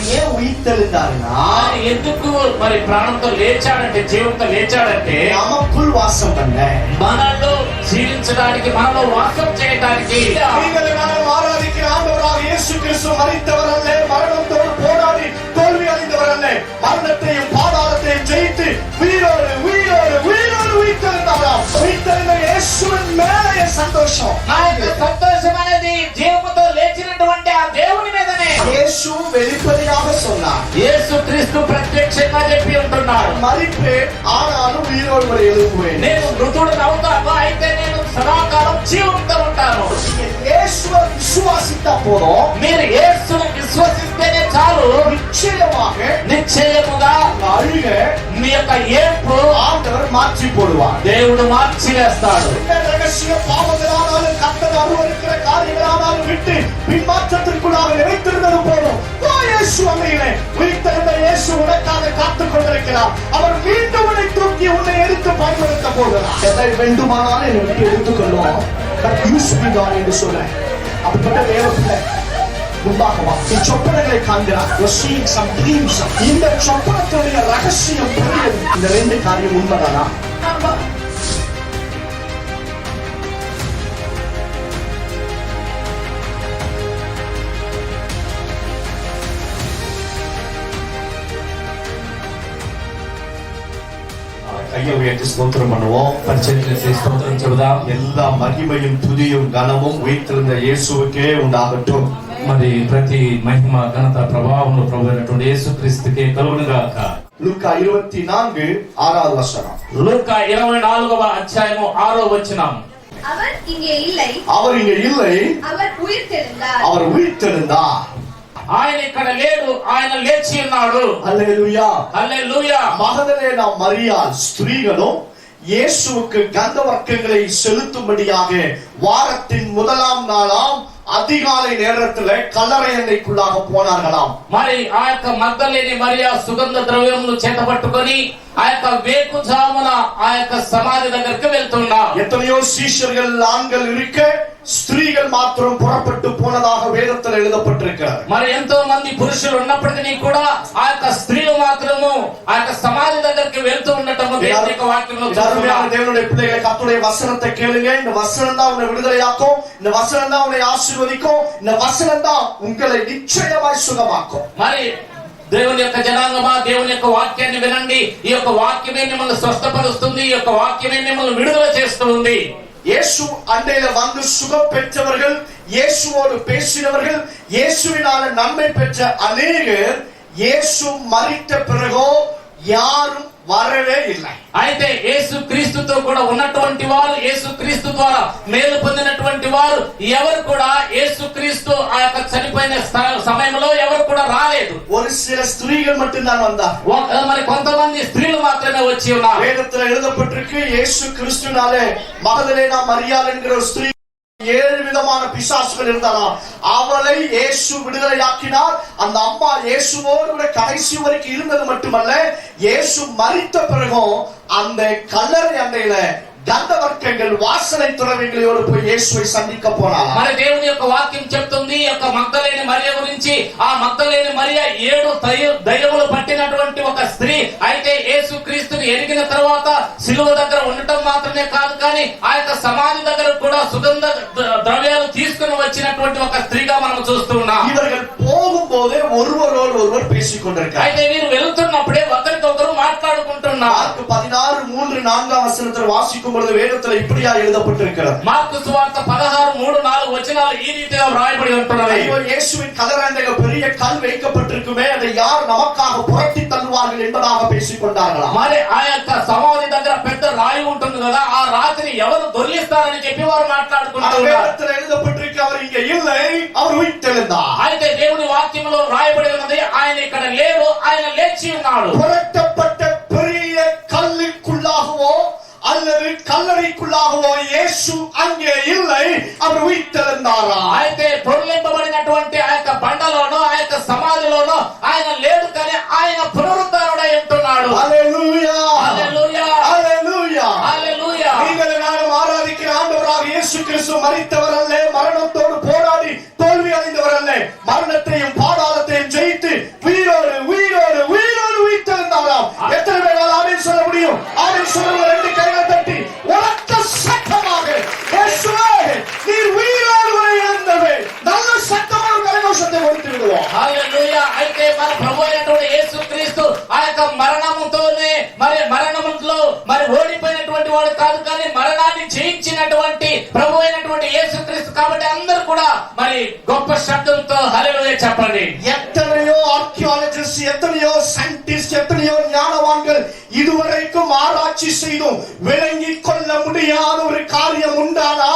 அவர் ஏன் உயிர்த்தெழுந்தாருன்னா ఎందుకు మరి ప్రాణంతో లేచాడంటే జీవంతో లేచాడంటే நமக்குள் வாசம் பண்ண మనలో జీవించడానికి మనలో వాసం చేయడానికి நீங்கள் நான் ஆராதிக்கிற ஆண்டவராக இயேசு கிறிஸ்து மரித்தவர் அல்ல, மரணத்தோடு போராடி தோல்வி அடைந்தவர் அல்ல, மரணத்தையும் பாதாளத்தையும் ஜெயித்து உயிரோடு உயிரோடு உயிரோடு உயிர்த்தெழுந்தாராம். உயிர்த்தெழுந்த இயேசுவின் மேலே சந்தோஷம். సంతోషం అనేది జీవముతో లేచినటువంటి ఆ దేవుని మీదనే. యేసు வெளிப்படையாக சொன்னார். యేసు క్రీస్తు ప్రత్యక్షంగా చెప్పి ఉంటున్నాడు, மரிப்பேன் ஆனாலும் உயிரோடு கூட எழும்புவேன். నేను మృతుడు అవుతాను, అయితే నేను సదాకాలం జీవంతో ఉంటాను. యేసుவை విశ్వాసిத்தா போதும். మీరు యేసును విశ్వసిస్తేనే చాలు. నిశ్చయముగా అழுగ మీ యొక్క ఏర్పు ஆண்டவர் மாற்றி போடுவார். దేవుడు మార్చి వేస్తాడు. ரகசிய பாவங்களானாலும் கர்த்தர் அருவருக்கிற காரியங்களானாலும் விட்டு பின்மாற்றத்திற்குள்ளாக நிலைத்திருந்தது போதும். இயேசு அன்னையிலே உயிர்த்தெழுந்த இயேசு உனக்காக காத்துக் கொண்டிருக்கிறார். அவர் மீண்டும் உன்னை தூக்கி உன்னை எடுத்து பயன்படுத்த போகிறார். எதை வேண்டுமானாலும் என்னை விட்டு எடுத்துக்கொள்ளும், பட் யூஸ் மீ காட் என்று சொல்ல அப்படிப்பட்ட தேவப்பிள்ளை முன்பாக வா. இந்த சொப்பனங்களை காண்கிறார். You're seeing some dreams. இந்த சொப்பனத்துடைய ரகசியம் புரியுது. இந்த ரெண்டு காரியம் உண்மைதானா? கையை உயர்த்தி ஸ்தோத்திரம் பண்ணுவோம். స్తోత్రం చెబుదాం. எல்லா மகிமையும் துதியும் கனமும் உயிர்த்தெழுந்த இயேசுவுக்கே உண்டாகட்டும். మరి ప్రతి మహిమ ఘనత ప్రభావం ప్రభు అయినటువంటి యేసుక్రీస్తుకే కలుగును గాక. லூக்கா 24 6வது வசனம். లూకా 24వ అధ్యాయము 6వ వచనం. அவர் இங்கே இல்லை, அவர் இங்கே இல்லை, அவர் உயிர்த்தெழுந்தார். அவர் உயிர்த்தெழுந்தார். ఆయన ఇక్కడ లేడు, ఆయన లేచి ఉన్నాడు. ஹல்லேலூயா, హల్లెలూయా. மகதலேனா மரியாள் ஸ்திரீகளும் இயேசுவுக்கு கந்த வர்க்கங்களை செலுத்தும்படியாக வாரத்தின் முதலாம் நாளாம் அதிகாலை நேரத்துல கல்லறை அறைக்குள்ளாக போனார்களாம். మరి ఆ యొక్క మగ్దలేని మరియా సుగంధ ద్రవ్యములు చేతపట్టుకొని ఆ యొక్క వేకుజామున ఆ యొక్క సమాధి దగ్గరికి వెళ్తున్నారు. எத்தனையோ சீஷர்கள் ஆண்கள் இருக்க ஸ்திரீகள் மாத்திரம் புறப்பட்டு போனதாக வேதத்தில் எழுதப்பட்டிருக்கிறது. మరి ఎంతో మంది పురుషులు ఉన్నప్పటికీ కూడా ఆ యొక్క స్త్రీలు మాత్రము ఆ యొక్క సమాధి దగ్గరికి వెళ్తూ ఉండటము దేవుని యొక్క వాక్యంలో చూస్తున్నాము. தேவனுடைய பிள்ளைகளை கர்த்தருடைய வசனத்தை கேளுங்க. இந்த வசனம் தான் உன்னை விடுதலையாக்கும், இந்த வசனம் தான் உன்னை ஆசீர்வதிக்கும், இந்த வசனம் தான் உங்களை நிச்சயமாய் சுகமாக்கும். మరి దేవుని యొక్క జనాంగమా, దేవుని యొక్క వాక్యాన్ని వినండి. ఈ యొక్క వాక్యమే మిమ్మల్ని స్వస్థపరుస్తుంది, ఈ యొక్క వాక్యమే మిమ్మల్ని విడుదల చేస్తుంది. இயேசு அண்டையில வந்து சுகம் பெற்றவர்கள், இயேசுவோடு பேசினவர்கள், இயேசுவினால நன்மை பெற்ற அநேகர் இயேசு மரித்த பிறகோ யாரும் வரவே இல்லை. అయితే యేసు క్రీస్తుతో కూడా ఉన్నటువంటి వారు, యేసు క్రీస్తు ద్వారా మేలు పొందినటువంటి వారు ఎవరు కూడా యేసు క్రీస్తు ఆ యొక్క చనిపోయిన సమయంలో ఎవరు కూడా రాలేదు. ஒரு சில ஸ்திரீகள் மட்டும்தான் வந்தார். మరి కొంతమంది స్త్రీలు మాత్రమే వచ్చి ఉన్నారు. வேதத்தில் எழுதப்பட்டிருக்கு, இயேசு கிறிஸ்துவினாலே மகதலேனா மரியாள் என்கிற ஒரு ஸ்திரீ 7 விதமான பிசாசுகள் இருந்தாராம். அவளை இயேசு விடுதலையாக்கினார். அந்த அம்மா இயேசுவோடு கூட கடைசி வரைக்கும் இருந்தது மட்டுமல்ல, இயேசு மரித்த பிறகும் அந்த கல்லறை அண்டையில గంధ వర్గங்கள் వాసన ద్రవ్యங்களோடு పోయి యేసుவை சந்திக்க போனாளாம். మరి దేవుని యొక్క వాక్యం చెప్తుంది ఈ యొక్క మగ్దలేని మరియ గురించి. ఆ మగ్దలేని మరియ 7 దయ్యములు పట్టినటువంటి ఒక స్త్రీ. అయితే యేసు క్రీస్తుని ఎరిగిన తర్వాత సిలువ దగ్గర ఉండటం మాత్రమే కాదు, కానీ ఆ యొక్క సమాధి దగ్గర కూడా సుగంధ ద్రవ్యాలు తీసుకుని వచ్చినటువంటి ఒక స్త్రీగా మనం చూస్తూ ఉన్నాం. இவர்கள் போகும்போதே ஒருவரோடு ஒருவர் பேசிக் கொண்டிருக்கிறார். అయితే వీరు వెళ్తున్నప్పుడే ఒకరికొకరు మాట్లాడుకుంటున్నారు. 16:3-4 వచనத்தில் వాసిக்கும் பொழுது வேதத்தில் இப்படியா எழுதப்பட்டிருக்கிறது. మార్కు సువార్త 16:3-4 వచనాలు ఈ రీతిగా వ్రాయబడి ఉంటున్నవి. ஐயோ, இயேசுவின் கல்லறையிலே பெரிய கல் வைக்கப்பட்டிருக்குமே, அதை யார் நமக்காக புரட்டி தள்ளுவார்கள் என்பதாக பேசிக் கொண்டார்களாம். మరి ఆ యొక్క సమాధి దగ్గర పెద్ద రాయి ఉంటుంది కదా, ఆ రాతిని ఎవరు దొర్లిస్తారని చెప్పి వారు మాట్లాడుకుంటున్నారు. வேதத்தில் எழுதப்பட்டிருக்கு, அவர் இங்கே இல்லை, அவர் உயிர்த்தெழுந்தார். అయితే దేవుని వాక్యంలో వ్రాయబడి ఉన్నది, ఆయన ఇక్కడ లేడు, ఆయన లేచి ఉన్నాడు. புரட்டப்பட்ட பெரிய கல்லுக்குள்ளாகவோ அல்லது கல்லறைக்குள்ளாகவோ இயேசு அங்கே இல்லை, அவர் உயிர்த்தெழுந்தாரா. అయితే పొరలింపబడినటువంటి ఆ యొక్క బండలోనో ఆ యొక్క సమాధిలోనో ఆయన లేడు, కానీ ఆయన పునరుద్ధరుడై ఉంటున్నాడు. హల్లెలూయా, హల్లెలూయా, హల్లెలూయా, హల్లెలూయా. நீங்கள் நானும் ஆராதிக்கிற ஆண்டவராக இயேசு கிறிஸ்து மரித்தவர் அல்ல, மரணத்தோடு போராடி தோல்வி அடைந்தவர் அல்ல, மரணத்தையும் பாதாளத்தையும் ஜெயித்து మరి గొప్ప శబ్దంతో హల్లెలూయా చెప్పండి. எத்தனையோ ஆர்கியாலஜிஸ்ட், எத்தனையோ சயின்டிஸ்ட், எத்தனையோ ஞானவான்கள் இதுவரைக்கும் ஆராய்ச்சி செய்தும் விளங்கிக் கொள்ள முடியாத ஒரு காரியம் உண்டானா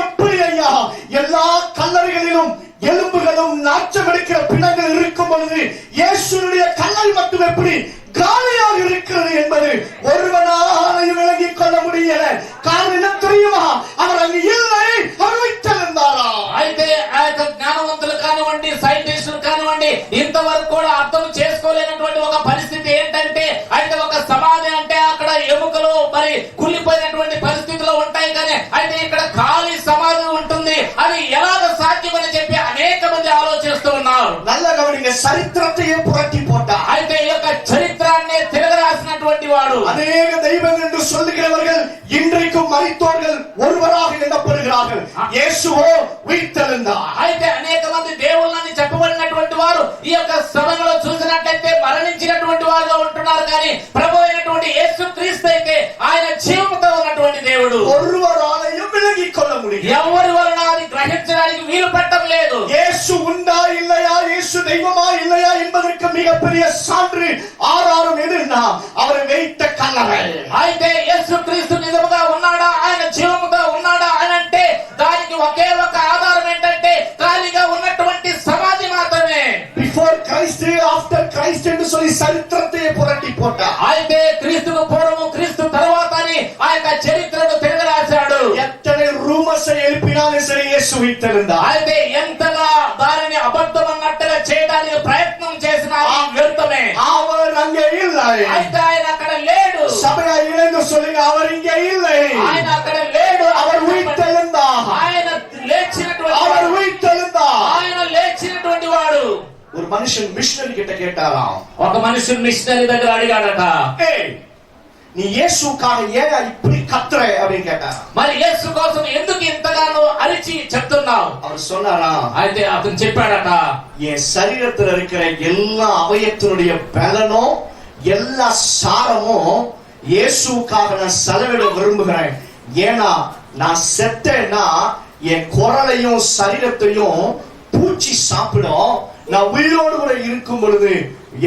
எப்படி ஐயா? எல்லா கல்லறைகளிலும் எலும்புகளும் நாச்சம் எடுக்கிற பிணங்கள் இருக்கும் பொழுது இயேசுனுடைய கல்லறை மட்டும் எப்படி காலியாக இருக்கிறது என்பது ஒருவனாலையும் விளங்கிக் கொள்ள முடியல. காரணம் என்ன தெரியுமா? அவர் அங்கு இல்லை, அவர் வைத்திருந்தாரா. అయితే ఆ యొక్క జ్ఞానవంతులు కానివ్వండి, సైంటిస్టులు కానివ్వండి, ఇంతవరకు కూడా అర్థం చేసుకోలేనటువంటి ఒక పరిస్థితి ఏంటంటే, అయితే ఒక సమాధి అంటే అక్కడ ఎముకలు మరి కుళ్ళిపోయినటువంటి పరిస్థితిలో ఉంటాయి. కానీ అయితే ఇక్కడ ఖాళీ సమాధి ఉంటుంది. అది ఎలాగ సాధ్యమని చెప్పి అనేక మంది ఆలోచిస్తూ ఉన్నారు. நல்ல கவனிங்க, சரித்திரத்தையே புரட்டி போட்டா. అయితే ఈ యొక్క చరిత్రాన్ని తిరగరాసినటువంటి వాడు அநேக தெய்வங்கள் என்று சொல்லுகிறவர்கள் இன்றைக்கும் மரித்தோர்கள் ஒருவராக எண்ணப்படுகிறார்கள். இயேசுவோ உயிர்த்தெழுந்தார். అయితే అనేక మంది దేవుళ్ళని చెప్పబడినటువంటి వారు ఈ యొక్క సభలో చూసినట్లయితే మరణించినటువంటి వారుగా ఉంటున్నారు. కానీ ప్రభు అయినటువంటి యేసు క్రీస్తు అయితే ఆయన జీవంతో ఉన్నటువంటి దేవుడు. ஒருவராலையும் விளங்கிக் கொள்ள முடியும். ఎవరి వలన అది గ్రహించడానికి వీలు పట్టం లేదు. இயேசு உண்டா இல்லையா, இயேசு தெய்வமா இல்லையா என்பதற்கு மிகப்பெரிய சான்று ஆதாரம் எதுன்னா அவர் வைத்த கல்லறை. అయితే యేసు క్రీస్తు నిజముగా ఉన్నాడా, ఆయన జీవముగా ఉన్నాడా అని అంటే దానికి ఒకే ఒక ఆధారం ఏంటంటే ఖాళీగా ఉన్నటువంటి సమాధి మాత్రమే. பிஃபோர் கிரைஸ்ட், ஆஃப்டர் கிரைஸ்ட் என்று சொல்லி சரித்திரத்தையே புரட்டி போட்டா. అయితే క్రీస్తుకు పూర్వము, క్రీస్తు తర్వాత అని ఆ యొక్క చరిత్రను తిరగరాశాడు. எத்தனை ரூமர்ஸ் எழுப்பினாலும் சரி இயேசு உயிர்த்தெழுந்தார். అయితే ఎంతగా దానిని అబద్ధం అన్నట్టుగా చేయడానికి ప్రయత్నం చేసిన వ్యర్థమే. அவர் அங்கே இல்லை. అయితే ఆయన అక్కడ లేడు. சபையா இணைந்து சொல்லுங்க, அவர் இங்கே இல்லை. ఆయన అక్కడ లేడు. அவர் உயிர்த்தெழுந்தார். ఆయన లేచినటువంటి அவர் உயிர்த்தெழுந்தார். ఆయన లేచినటువంటి వాడు. ஒரு மனுஷன் மிஷனரி கிட்ட கேட்டாராம். ఒక మనుషుడు మిషనరీ దగ్గర అడిగాడట, ஏய், நீ இயேசுக்காக ஏன் இப்படி கத்துற அப்படின்னு கேட்டாராம். మరి యేసు కోసం ఎందుకు ఇంతగానో అరిచి చెప్తున్నావు? அவர் சொன்னாராம், అయితే అతను చెప్పాడట, என் சரீரத்தில் இருக்கிற எல்லா அவயத்தினுடைய பலனும் எல்லா சாரமும் இயேசுக்காக நான் செலவிட விரும்புகிறேன். ஏன்னா நான் செத்தேன்னா என் குரலையும் சரீரத்தையும் பூச்சி சாப்பிடும். நான் உயிரோடு கூட இருக்கும் பொழுது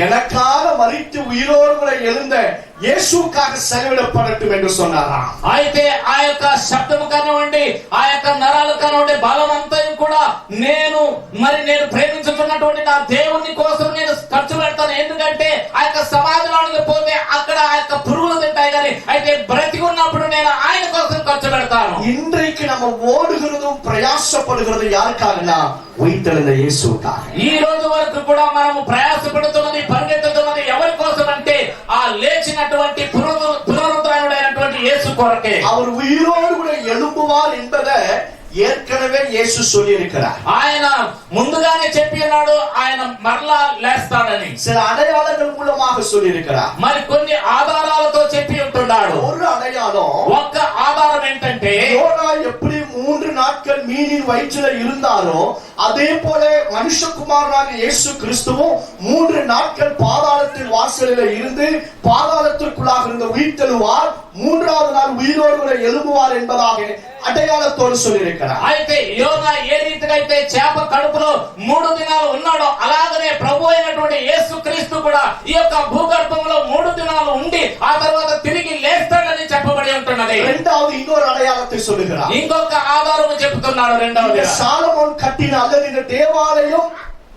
எனக்காக மரித்து உயிரோடு கூட எழுந்த இயேசுக்காக செலவிடப்படட்டும் என்று சொன்னாராம். అయితే ఆ యొక్క శబ్దము కానివ్వండి, ఆ యొక్క నరాలు కానివ్వండి, బలం అంతా కూడా నేను ప్రేమించుతున్నటువంటి నా దేవుని కోసం నేను ఖర్చు పెడతాను. ఎందుకంటే ఆ యొక్క సమాధిలోనికి పోతే అక్కడ ఆ యొక్క పురుగులు తింటాయి. కానీ అయితే బ్రతికి ఉన్నప్పుడు నేను ఆయన కోసం ఖర్చు పెడతాను. இன்றைக்கு நம்ம ஓடுகிறதும் பிரயாசப்படுகிறது யாருக்காகனா உயிர்த்தெழுந்த இயேசுக்காக. ఈ రోజు వరకు కూడా మనము ప్రయాసపడుతున్నది, పరిగెత్తుతున్నది ఎవరి కోసం అంటే ఆ లేచినటువంటి పునరుద్ధరణుడైనటువంటి యేసు కొరకే. அவர் உயிரோடு கூட எழும்புவார் என்பதை ஏற்கனவே இயேசு சொல்லி இருக்கிறார். ఆయన ముందుగానే చెప్పి ఉన్నాడు ఆయన మరలా లేస్తాడని. சில அடையாளங்கள் மூலமாக சொல்லி இருக்கிறார். మరి కొన్ని ఆధారాలతో చెప్పి ఉంటున్నాడు. ஒரு அடையாளம், ఒక్క ఆధారం ఏంటంటే யோனா எப்படி 3 நாட்கள் மீனின் வயிற்றில இருந்தாரோ அதே போல மனுஷகுமாரனாக இயேசு கிறிஸ்துவும் 3 நாட்கள் பாதாளத்தின் வாசலில் இருந்து பாதாளத்திற்குள்ளாக இருந்த உயிர்த்தெழுவார், 3வது நாள் உயிரோடு கூட எழும்புவார் என்பதாக అడయాలతోడు சொல்லியிருக்கிறார். అయితే యోనా ఏ రీతిగా అయితే చేప కడుపులో 3 దినాలు ఉన్నాడో అలాగనే ప్రభు అయినటువంటి యేసుక్రీస్తు కూడా ఈ యొక్క భూగర్భంలో 3 దినాలు ఉండి ఆ తర్వాత తిరిగి లేస్తాడని చెప్పబడి ఉంటున్నది. రెండవది இன்னொரு అడయాలத்தை சொல்லுகிறார். ఇంకొక ఆధారం చెప్తున్నాడు. రెండవది சாலமோன் கட்டின அல்லது இந்த தேவாலயம்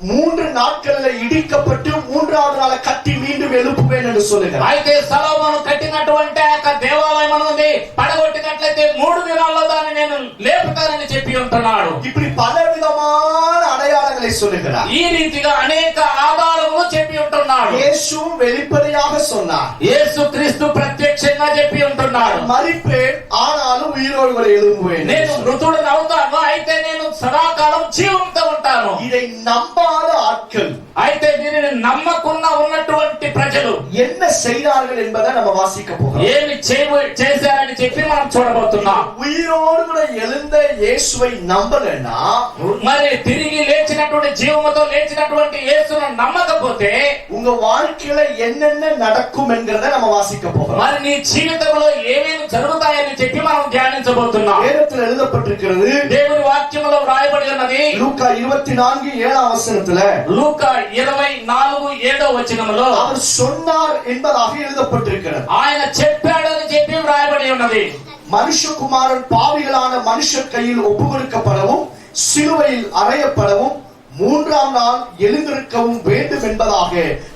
3 நாட்களில் இடிக்கப்பட்டு 3வது நாள் கட்டி மீண்டும் எழுப்புவேன் என்று சொல்லுகிறார். అయితే సొలొమోను కట్టినటువంటి ఆ దేవాలయం అనేది పడగొట్టినట్లయితే 3 దినాల్లో దాన్ని నేను లేపుతానని చెప్పి ఉంటున్నాడు. இப்படி பலவிதமான அடையாளங்களை சொல்லுகிறார். ఈ రీతిగా అనేక ఆధారములు చెప్పి ఉంటున్నాడు. యేసు வெளிப்படையாக சொன்னார். యేసుక్రీస్తు ప్రత్యక్షంగా చెప్పి ఉంటున్నాడు. மரிப்பேன் ஆனாலும் உயிரோடு கூட எழும்புவேன். నేను మృతుడను అవుతాను, అయితే నేను సదాకాలం జీవంతో ఉంటాను. இதை நம்பாத ஆட்கள், అయితే దీనిని నమ్మకుండా ఉన్నటువంటి ప్రజలు என்ன செய்தார்கள் என்பதை நம்ம வாசிக்க போகிறோம். ఏమి చేశారని చెప్పి మనం చూడబోతున్నాం. உயிரோடு கூட எழுந்த இயேசுவை நம்பலன்னா, మరి తిరిగి లేచినటువంటి జీవముతో లేచినటువంటి యేసును నమ్మకపోతే உங்க வாழ்க்கையில என்னென்ன நடக்கும் என்கிறத நம்ம வாசிக்க போகிறோம். మరి నీ జీవితంలో ఏమేమి జరుగుతాయని చెప్పి మనం ధ్యానించబోతున్నాం. வேதத்தில் எழுதப்பட்டிருக்கிறது, దేవుని వాక్యములో వ్రాయబడి ఉన్నది. லூக்கா 24:7 లూకా 24:7 அவர் சொன்னார் என்பதாக எழுதப்பட்டிருக்கிறது. ఆయన చెప్పాడని చెప్పి వ్రాయబడి ఉన్నది. மனுஷகுமாரன் பாவிகளான மனுஷர் கையில் ஒப்புக்கொடுக்கப்படவும் சிலுவையில் அறையப்படவும் 3ஆம் நாள் எழுந்திருக்கவும் வேண்டும் என்பதாக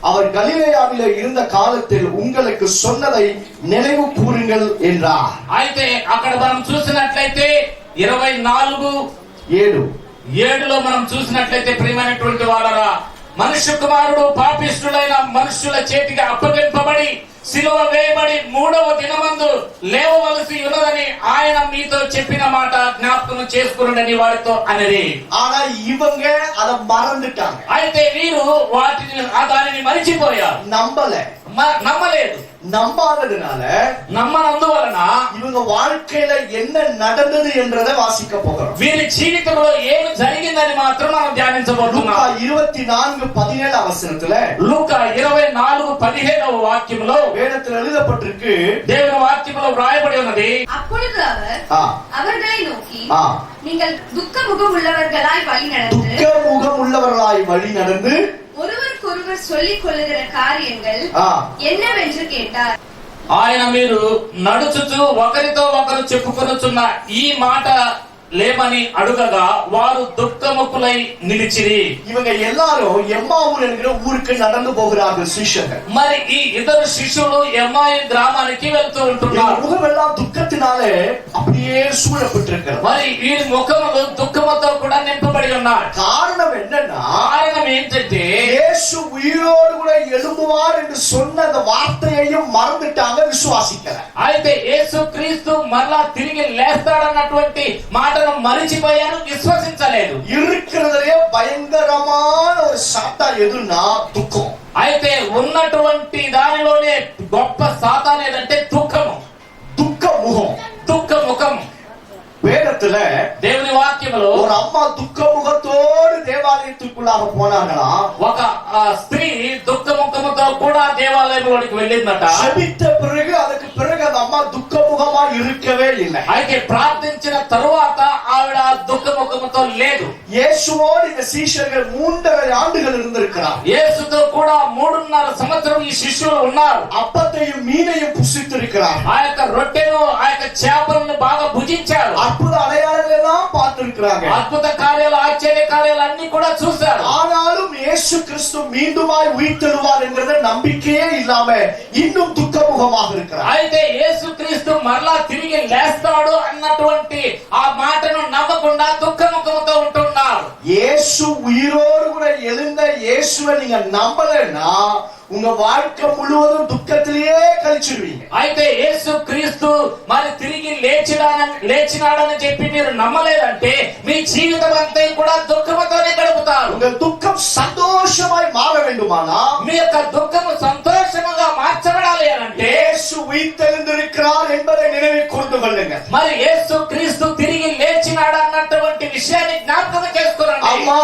அவர் கலிலேயாவிலே இருந்த காலத்தில் உங்களுக்கு சொன்னதை நினைவு கூறுங்கள் என்றார். అయితే అక్కడ మనం చూసినట్లయితే 24:7 మనం చూసినట్లయితే ప్రియమైనటువంటి వారరా, మనుష్య కుమారుడు పాపిష్ఠులైన మనుష్యుల చేతికి అప్పగింపబడి సిలువ వేయబడి 3వ దినమందు లేవవలసి ఉన్నదని ఆయన మీతో చెప్పిన మాట జ్ఞాపకం చేసుకుని వారితో అనేది. ஆனா இவங்க அதை மறந்துட்டாங்க. అయితే వీరు దానిని మరిచిపోయారు, నమ్మలేదు. நம்பாததுனால, నమ్మనందువలన இவங்க வாழ்க்கையில என்ன நடந்தது என்றதை வாசிக்க போகிறோம். వీరి జీవితంలో ఏమి జరిగిందని మాత్రం మనం ధ్యానించబోతున్నాం. லூக்கா 24:17 లూకా 24:17 వాక్యంలో வேதத்தில் எழுதப்பட்டிருக்கு, దేవుని వాక్యంలో వ్రాయబడి ఉన్నది. அப்பொழுது அவர் அவர்களை நோக்கி, நீங்கள் துக்கமுகம் உள்ளவர்களாய் வழி நடந்து ஒருவருக்கொருவர் சொல்லிக் கொள்ளுகிற காரியங்கள் என்னவென்று கேட்டார். ఆయన మీరు నడుచుచు ఒకరితో ఒకరు చెప్పుకొనుచున్న ఈ మాట లేమని అడుగగా వారు దుఃఖముఖులై నిలిచిరి. இவங்க எல்லாரும் எம்மாவூர் என்கிற ஊருக்கு நடந்து போகிறார்கள் శిష్యులు. మరి ఈ ఇద్దరు శిష్యులు ఎమ్మాయి గ్రామానికి వెళ్తూ ఉంటున్నారు. முகமெல்லாம் துக்கத்தினாலே அப்படியே சூழப்பட்டிருக்கிறது. మరి వీరి ముఖములు దుఃఖముతో కూడా నింపబడి ఉన్నారు. காரணம் என்னன்னா, కారణం ఏంటంటే இயேசு உயிரோடு கூட எழும்புவார் என்று சொன்ன அந்த வார்த்தையையும் மறந்துட்டாங்க, விசுவாசிக்கல. అయితే యేసుక్రీస్తు మరలా తిరిగి లేస్తాడన్నటువంటి మాట మరిచిపోయారు, విశ్వసించలేదు. இருக்கிறதுలే பயங்கரமான ஒரு சாத்தா எதுன்னா దుఃఖం. అయితే ఉన్నటువంటి దానిలోనే గొప్ప సాతాన్ ఏదంటే దుఃఖము, దుఃఖ ముఖం, దుఃఖ ముఖం. வேதத்துல దేవుని వాక్యములో ஒரு அம்மா துக்க முகத்தோடு தேவாலயத்துக்குள்ளாக போனாங்களா, ఒక స్త్రీ దుఃఖ ముఖముతో కూడా దేవాలయంలోనికి వెళ్ళిందట. ஜெபித்த பிறகு அதுக்கு பிறகு அந்த அம்மா துக்க முகமா இருக்கவே இல்லை. అయితే ప్రార్థించిన తరువాత ఆవిడ దుఃఖ ముఖముతో లేదు. இயேசுவோடு இந்த சீஷர்கள் 3.5 ஆண்டுகள் இருந்திருக்கிறார். యేసుతో కూడా 3.5 సంవత్సరం ఈ శిష్యులు ఉన్నారు. அப்பத்தையும் மீனையும் புசித்திருக்கிறார். ఆ యొక్క రొట్టెను ఆ యొక్క చేపలను బాగా భుజించారు. அற்புத அடையாளங்கள் எல்லாம் பார்த்திருக்கிறாங்க. అద్భుత కార్యాలు, ఆశ్చర్య కార్యాలు అన్ని కూడా చూశారు. ஆனாலும் இயேசு கிறிஸ்து மீண்டுமாய் உயிர்த்தெழுவார் என்கிற நம்பிக்கையே இல்லாம இன்னும் துக்கமுகமாக இருக்கிறார். అయితే యేసుక్రీస్తు మరలా తిరిగి లేస్తాడు అన్నటువంటి ఆ మాటను నమ్మకుండా దుఃఖముఖముతో ఉంటున్నారు. இயேசு உயிரோடு கூட எழுந்த இயேசுவை நீங்க நம்பலன்னா உங்க வாழ்க்கை முழுவதும் துக்கத்திலேயே கழிச்சிடுவீங்க. అయితే యేసుక్రీస్తు మరి తిరిగి లేచినాడని చెప్పి మీరు నమ్మలేదంటే మీ జీవితం అంతా కూడా దుఃఖముతోనే గడుపుతారు. உங்க துக்கம் சந்தோஷமாய் மாற வேண்டுமானா, మీ యొక్క దుఃఖము సంతోషముగా మార్చబడాలి అంటే இயேசு உயிர்த்தெழுந்திருக்கிறார் என்பதை நினைவில் கொண்டு கொள்ளுங்க. మరి యేసుక్రీస్తు తిరిగి లేచినాడు అన్నటువంటి విషయాన్ని జ్ఞాపకం చేసుకోరండి. அம்மா,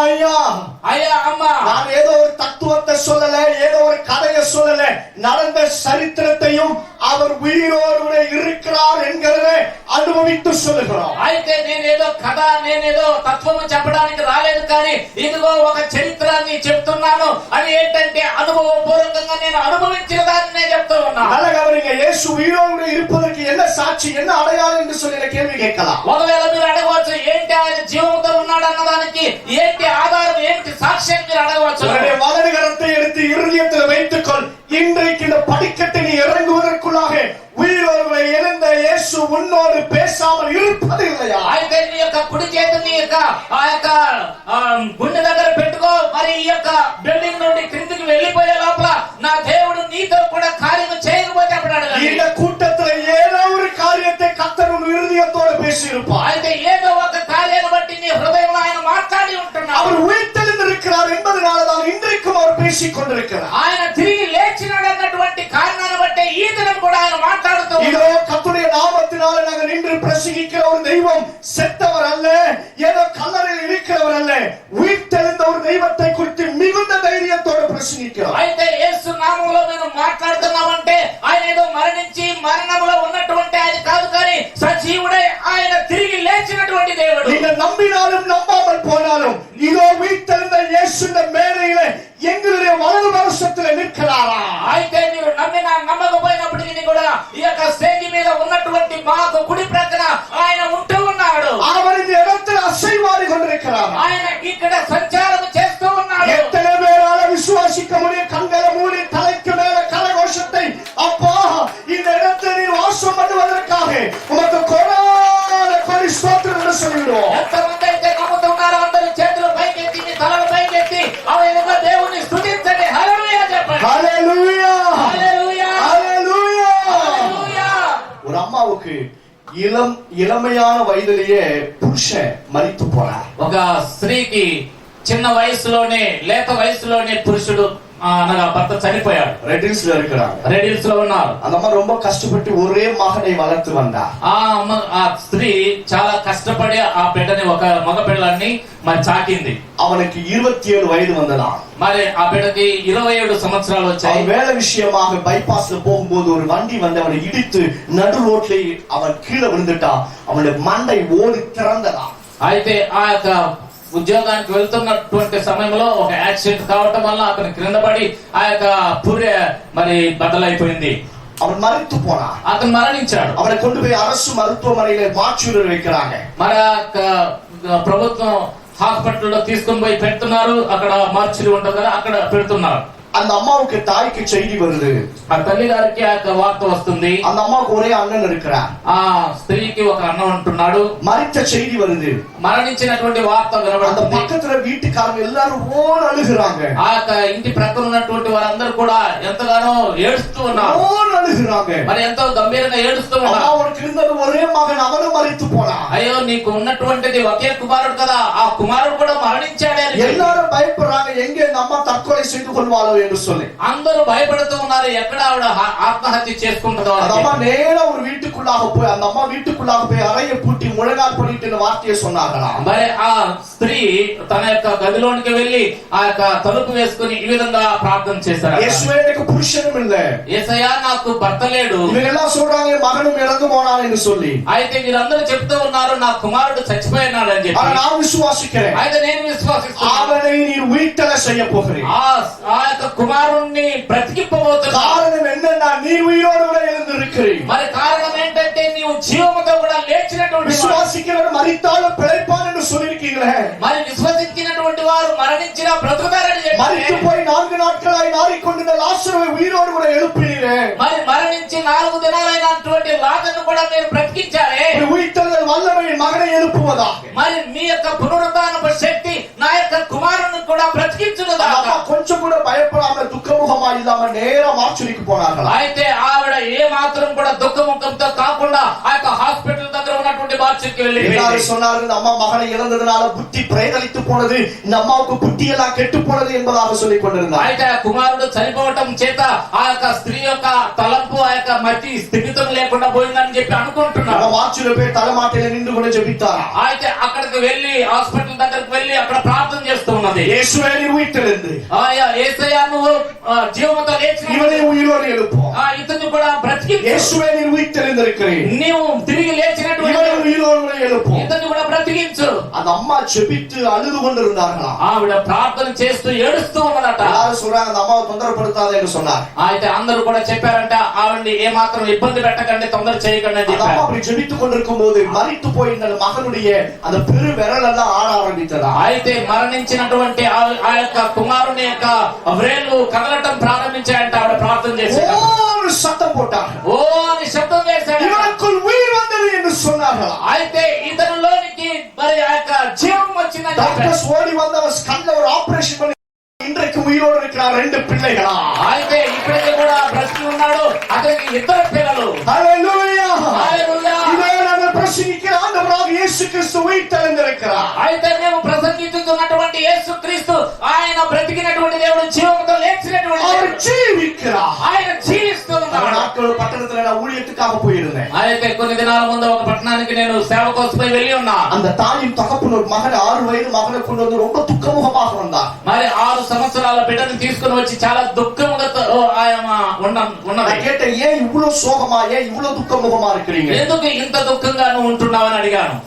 అయ్యా అమ్మా, நான் ஏதோ ஒரு தத்துவத்தை சொல்லல, ஏதோ ஒரு கதையை சொல்லல, நடந்த சரித்திரத்தையும் அவர் உயிரோடு கூட இருக்கிறார் என்கிறதை అనుభవిస్తూ சொல்லுகிறோம். అయితే నేనేదో కథ, నేనేదో తత్వము చెప్పడానికి రాలేదు, కానీ ఇదిగో ఒక చరిత్రాన్ని చెప్తున్నాను. అది ఏంటంటే అనుభవపూర్వకంగా నేను అనుభవించిన దాన్ని నేను చెప్తూ ఉన్నాను. நல்ல கவனிங்க, இயேசு உயிரோடு இருப்பதற்கு என்ன சாட்சி, என்ன அடையாளம் என்று சொல்லி கேள்வி கேட்கலாம். ఒకవేళ మీరు అడగవచ్చు, ఏంటి ఆయన జీవంతో ఉన్నాడు అన్నదానికి ఏంటి ఆధారం, ఏంటి సాక్ష్యం మీరు అడగవచ్చు. வலது கரத்தை எடுத்து இருதயத்தில் வைத்துக்கொள். இன்றைக்கு இந்த படிக்கட்டை நீ இறங்குவதற்குள்ளாக உயிரோடு எழுந்த இயேசு உன்னோடு பேசாமல் இருப்பது இல்லையா? అయితే నీ యొక్క కుడి చేతిని ఆ యొక్క గుండె దగ్గర పెట్టుకో. మరి ఈ యొక్క బిల్డింగ్ నుండి క్రిందికి వెళ్ళిపోయే లోపల నా దేవుడు నీతో కూడా కార్యం చేయకపోతే అప్పుడు అడగాలి. இந்த கூட்டத்துல ஏதோ ஒரு காரியத்தை கர்த்தர் உன் இருதயத்தோடு பேசியிருப்பார். అయితే ఏదో ఒక కార్యాన్ని బట్టి నీ హృదయంలో ఆయన మాట్లాడి ఉంటున్నాడు. அவர் உயிர்த்தெழுந்திருக்கிறார் என்பதனால தான் இன்றைக்கும் அவர் உயிர்த்தெழுந்த ஒரு தெய்வத்தை குறித்து மிகுந்த தைரியத்தோடு பிரசங்கிக்கிறோம். అయితే యేసు నామములో మేము మాట్లాడుతున్నామంటే ఆయన ఏదో మరణించి మరణంలో ఉన్నటువంటి ఆయన కాదు, కానీ సజీవుడై ఆయన తిరిగి లేచినటువంటి దేవుడు. நீங்கள் நம்பினாலும் நம்பாமல் போனாலும் இதோ உயிர்த்தெழுந்த இயேசுவின் மேடையிலே எங்களுடைய வலது வருஷத்துல நிற்கிறாரா? అయితే మీరు నమ్మినా నమ్మకపోయినప్పటికీ కూడా ఈ యొక్క స్టేజ్ మీద ఉన్నటువంటి మాకు కుడి ప్రక్కన ఆయన ఉంటూ ఉన్నాడు. அவர் இந்த இடத்துல அசைவாடி கொண்டிருக்கிறார். ఆయన ఇక్కడ సంచారం చేస్తూ ఉన్నాడు. எத்தனை பேரால விசுவாசிக்க முடியும்? கண்களை மூடி தலைக்கு மேல கரகோஷத்தை, அப்பா இந்த இடத்துல நீ வாசம் பண்ணுவதற்காக உமக்கு கொடான கொடி ஸ்தோத்திரம் என்று சொல்லிவிடுவோம். ఎంతమంది అయితే నమ్ముతున్నారో అందరూ చేతులు పైకెత్తి మీ తలలు పైకెత్తి ఆయన దేవుని స్తుతించండి. హల్లెలూయా చెప్పండి. ஹல்லேலூயா, హల్లెలూయా, ஹல்லேலూயா. హల్లెలూయా. ஒரு அம்மாவுக்கு இளமையான வயதிலேயே புருஷன் மரித்து போனார். ఒక స్త్రీకి చిన్న వయసులోనే లేత వయసులోనే పురుషుడు అనగా భర్త చనిపోయాడు. ரெடில்ஸ்ல இருக்கிறாங்க. రెడీల్స్ లో ఉన్నారు. அந்த அம்மா ரொம்ப கஷ்டப்பட்டு ஒரே மகனை வளர்த்து வந்தா. ఆ స్త్రీ చాలా కష్టపడి ఆ బిడ్డని ఒక మగ పిల్లాన్ని మరి చాకింది. அவனுக்கு 27 வயது வந்ததா. మరి ఆ బిడ్డకి 27 సంవత్సరాలు వచ్చాయి. வேலை விஷயமாக பைபாஸ்ல போகும்போது ஒரு வண்டி வந்து அவனை இடித்து நடு ரோட்ல அவன் கீழே விழுந்துட்டான். அவனுடைய மண்டை ஓடி திறந்ததா. అయితే ఆ యొక్క ఉద్యోగానికి వెళ్తున్నటువంటి సమయంలో ఒక యాక్సిడెంట్ కావటం వల్ల అతను క్రింద పడి ఆ యొక్క పుర్రె మరి బద్దలైపోయింది. அவன் மரித்து போனான். అతను మరణించాడు. அவனை கொண்டு போய் அரசு மருத்துவமனையில மாற்றூரில் வைக்கிறாங்க. మరి ప్రభుత్వం హాస్పిటల్లో తీసుకొని పోయి పెడుతున్నారు. అక్కడ మార్చురీ ఉంటుంది కదా, అక్కడ పెడుతున్నారు. அந்த அம்மாவுக்கு தாய்க்கு செய்தி வருது. ఆ తల్లి గారికి ఆ యొక్క వార్త వస్తుంది. அந்த அம்மாவுக்கு ஒரே அண்ணன் இருக்கிறார். ఆ స్త్రీకి ఒక అన్న ఉంటున్నాడు. மரித்த செய்தி வருது. మరణించినటువంటి వార్త அந்த వినబడుతుంది. பக்கத்துல வீட்டுக்காரங்க எல்லாரும் ஓன் அழுகிறாங்க. ఆ యొక్క ఇంటి ప్రక్కన ఉన్నటువంటి వారందరూ కూడా ఎంతగానో ఏడుస్తూ ఉన్నారు. ஓன் அழுகிறாங்க. మరి ఎంతో గంభీరంగా ఏడుస్తూ அம்மா ఉన్నారు. அவனுக்கு இருந்தது ஒரே மகன், அவனும் மரித்து போனான். అయ్యో నీకు ఉన్నటువంటిది ఒకే కుమారుడు కదా, ఆ కుమారుడు కూడా మరణించాడే అని చెప్పి எல்லாரும் பயப்படுறாங்க, எங்க இந்த அம்மா தற்கொலை செய்து கொள்வாளோ என்று சொல்லி. అందరూ భయపడుతూ ఉన్నారు, ఎక్కడ ఆవిడ ఆత్మహత్య చేసుకుంటుందో அந்த అని அம்மா చెప్పి. நேரா ஒரு வீட்டுக்குள்ளாக போய் அந்த அம்மா வீட்டுக்குள்ளாக போய் அறையை பூட்டி முழங்கால் பண்ணிட்டு வார்த்தையை சொன்னார்களா. మరి ఆ స్త్రీ తన యొక్క గదిలోనికి వెళ్లి ఆ యొక్క తలుపు వేసుకుని ఈ విధంగా ప్రార్థన చేశారు. இயேசுவே எனக்கு புருஷனும் இல்ல. యేసయ్యా నాకు భర్త లేడు. இவங்க எல்லாம் சொல்றாங்க மகனும் இறந்து போனான் என்று சொல்லி. అయితే వీరందరూ చెప్తూ ఉన్నారు నా కుమారుడు చచ్చిపోయినాడు అని చెప్పి. ஆனா நான் விசுவாசிக்கிறேன். అయితే నేను విశ్వాసిస్తున్నాను. அவனை நீ உயிர்த்தெழ செய்ய போகிறேன். ఆ యొక్క కుమారుణ్ణి బ్రతికింపబోతున్నా. காரணம் என்னன்னா நீ உயிரோடு கூட எழுந்திருக்கிறீர். మరి కారణం ఏంటంటే నీవు జీవముతో కూడా లేచినటువంటి விசுவாசிக்கிறவர் மரித்தாலும் பிழைப்பான் என்று சொல்லியிருக்கீங்களே. మరి విశ్వసించినటువంటి వారు మరణించినా బ్రతుకుతారని చెప్పి. மரித்து போய் 4 நாட்களாய் நாறிக்கொண்டிருந்த லாசருவை உயிரோடு கூட எழுப்பினீரே. మరి మరణించి 4 దినాలైనటువంటి లాజరును కూడా మీరు బ్రతికించారే. உயிர்த்தெழுதல் வல்லமை மகனை எழுப்புவதாக. మరి మీ యొక్క పునరుద్ధానపు శక్తి నా యొక్క కుమారుని కూడా బ్రతికించునుగాక. அம்மா கொஞ்சம் கூட பயப்படாம துக்கமுகமா இல்லாம நேரா மார்ச்சுரிக்கு போனார்களா. అయితే ఆవిడ ఏ మాత్రం కూడా దుఃఖముఖంతో కాకుండా ఆ యొక్క హాస్పిటల్ దగ్గర ఉన్నటువంటి మార్చుకి వెళ్ళి எல்லாரும் சொன்னார்கள் இந்த அம்மா மகனை இழந்ததுனால புத்தி பிரேதலித்து போனது, இந்த அம்மாவுக்கு புத்தி எல்லாம் கெட்டு போனது என்பதாக சொல்லிக் கொண்டிருந்தார். అయితే ఆ కుమారుడు చనిపోవటం చేత ఆ యొక్క స్త్రీ యొక్క తలంపు ఆ యొక్క మతి స్థిమితం లేకుండా పోయిందని చెప్పి అనుకుంటున్నాడు. மார்ச்சுல போய் தலைமாட்டில நின்று கூட ஜெபித்தாரா. అయితే అక్కడికి వెళ్ళి హాస్పిటల్ దగ్గరికి వెళ్ళి అక్కడ ప్రార్థన చేస్తూ ఉన్నది. இயேசுவே நீ உயிர்த்தெழுந்து యేసయ్యా నువ్వు జీవముతో లేచిన இவனை உயிரோடு எழுப்பு. ఇతన్ని కూడా బ్రతికించు. இயேசுவே நீ உயிர்த்தெழுந்திருக்கிறீர். నీవు తిరిగి లేచినటువంటి இவனை உயிரோடு கூட எழுப்பு. ఇతన్ని కూడా బ్రతికించు. அந்த అమ్மா ஜெபித்து அழுது கொண்டிருந்தார்களா. ఆవిడ ప్రార్థన చేస్తూ ఏడుస్తూ ఉన్నదట. எல்லாரும் சொல்றாங்க அந்த அம்மாவை தொந்தரப்படுத்தாத என்று சொன்னார். అయితే అందరూ కూడా చెప్పారంట ఆవిడ్ని ఏ మాత్రం ఇబ్బంది పెట్టకండి, తొందర చేయకండి అని చెప్పారు. அப்படி ஜெபித்துக் கொண்டிருக்கும் போது மரித்து போயிருந்த மகனுடைய அந்த பெரு விரல் எல்லாம் ஆட ஆரம்பித்ததா. అయితే మరణించినటువంటి ఆ యొక్క కుమారుని యొక్క వ్రేళ్లు కదలటం ప్రారంభించాయంట. ఆవిడ ప్రార్థన చేశారు. ஒரு சத்தம் போட்டார். ఓ అని శబ్దం చేశాడు. இவனுக்குள் உயிர் வந்தது என்று சொன்னார்களா. అయితే ఇతనిలోనికి మరి ఆ యొక్క జీవం వచ్చిందని చెప్పారు. டாக்டர்ஸ் ஓடி வந்து அவர் கண்ணுல ஒரு ஆபரேஷன் பண்ணி இன்றைக்கு உயிரோடு இருக்கிறார் 2 பிள்ளைகளா. అయితే ఇప్పటికీ కూడా బ్రతికి ఉన్నాడు. అతనికి 2 పిల్లలు. హల్లెలూయా, హల్లెలూయా. ఇదే మనం ప్రసంగిக்கிற ఆందవరాగు యేసు క్రీస్తు ఉయిర్తెழுந்திருக்கிறார். అయితే మేము ప్రసంగిస్తున్నటువంటి యేసుక్రీస్తు ఆయన బ్రతికినటువంటి దేవుడు, జీవముతో లేచినటువంటి அவர் దేవుడు. జీవిக்கிறார். ఆయన జీవిస్తూ ఉన్నాడు. நாட்கள் பட்டணத்துல நான் ஊழியத்துக்காக போயிருந்தேன். అయితే కొన్ని దినాల ముందు ఒక పట్టణానికి నేను సేవ కోసమై వెళ్ళి ఉన్నా. அந்த தாயின் தகப்பன் ஒரு மகன் 6 வயது மகனை கொண்டு வந்து ரொம்ப துக்கமுகமாக வந்தார். మరి 6 సంవత్సరాల బిడ్డను తీసుకొని వచ్చి చాలా దుఃఖముగా ఉన్నది. கேட்ட ஏன் இவ்வளவு சோகமா, ஏன் இவ்வளவு துக்கமுகமா இருக்கிறீங்க, ఎందుకు ఇంత దుఃఖంగా నువ్వు ఉంటున్నావని అడిగాను.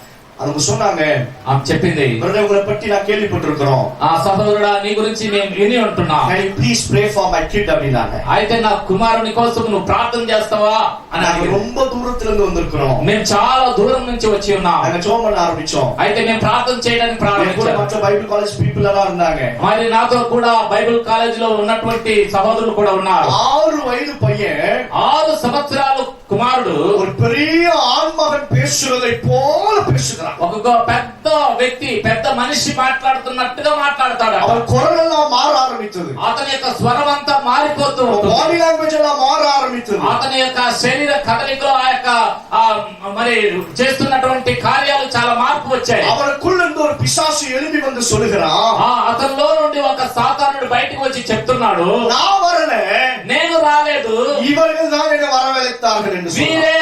அவங்க சொன்னாங்க, చెప్పింది, உங்களை பற்றி நான் கேள்விப்பட்டிருக்கிறோம், ఆ సహోదరుడా నీ గురించి మేము విని ఉంటున్నాం, can you please pray for my kid அப்படினாங்க. అయితే నా కుమారుని కోసం నువ్వు ప్రార్థన చేస్తావా అని అడిగారు. ரொம்ப దూరத்துல இருந்து வந்திருக்கிறோம், మేము చాలా దూరం నుంచి వచ్చి ఉన్నాం. நாங்க ஜெபம் பண்ண ஆரம்பிச்சோம். అయితే మేము ప్రార్థన చేయడానికి ప్రారంభించాం. மற்ற బైబిల్ కాలేజ్ పీపుల్ எல்லாம் இருந்தாங்க. మరి నాతో కూడా బైబిల్ కాలేజ్ లో ఉన్నటువంటి సహోదరులు కూడా ఉన్నారు. 6 వయது పையன், 6 సంవత్సరాల కుమారుడు ஒரு பெரிய ஆண்மகன் பேசுறதை போல பேசுகிறான். ఒక పెద్ద వ్యక్తి, పెద్ద మనిషి మాట్లాడుతున్నట్టుగా మాట్లాడతాడు. அவன் குரல் எல்லாம் மாற ஆரம்பித்தது, అతని యొక్క స్వరం అంతా మారిపోతూ ఉంటుంది. బాడీ లాంగ్వేజ్ எல்லாம் மாற ஆரம்பித்தது, అతని యొక్క శరీర కదలికలో ఆ యొక్క మరి చేస్తున్నటువంటి కార్యాలు చాలా మార్పు వచ్చాయి. அவனுக்குள்ள இருந்து ஒரு பிசாசு எழும்பி வந்து சொல்லுகிறான், అతనిలో నుండి ఒక సాతానుడు బయటకు వచ్చి చెప్తున్నాడు, நான் வரல, నేను రాలేదు, இவர்கள் தான் என்னை வரவழைத்தார்கள் என்று మీరే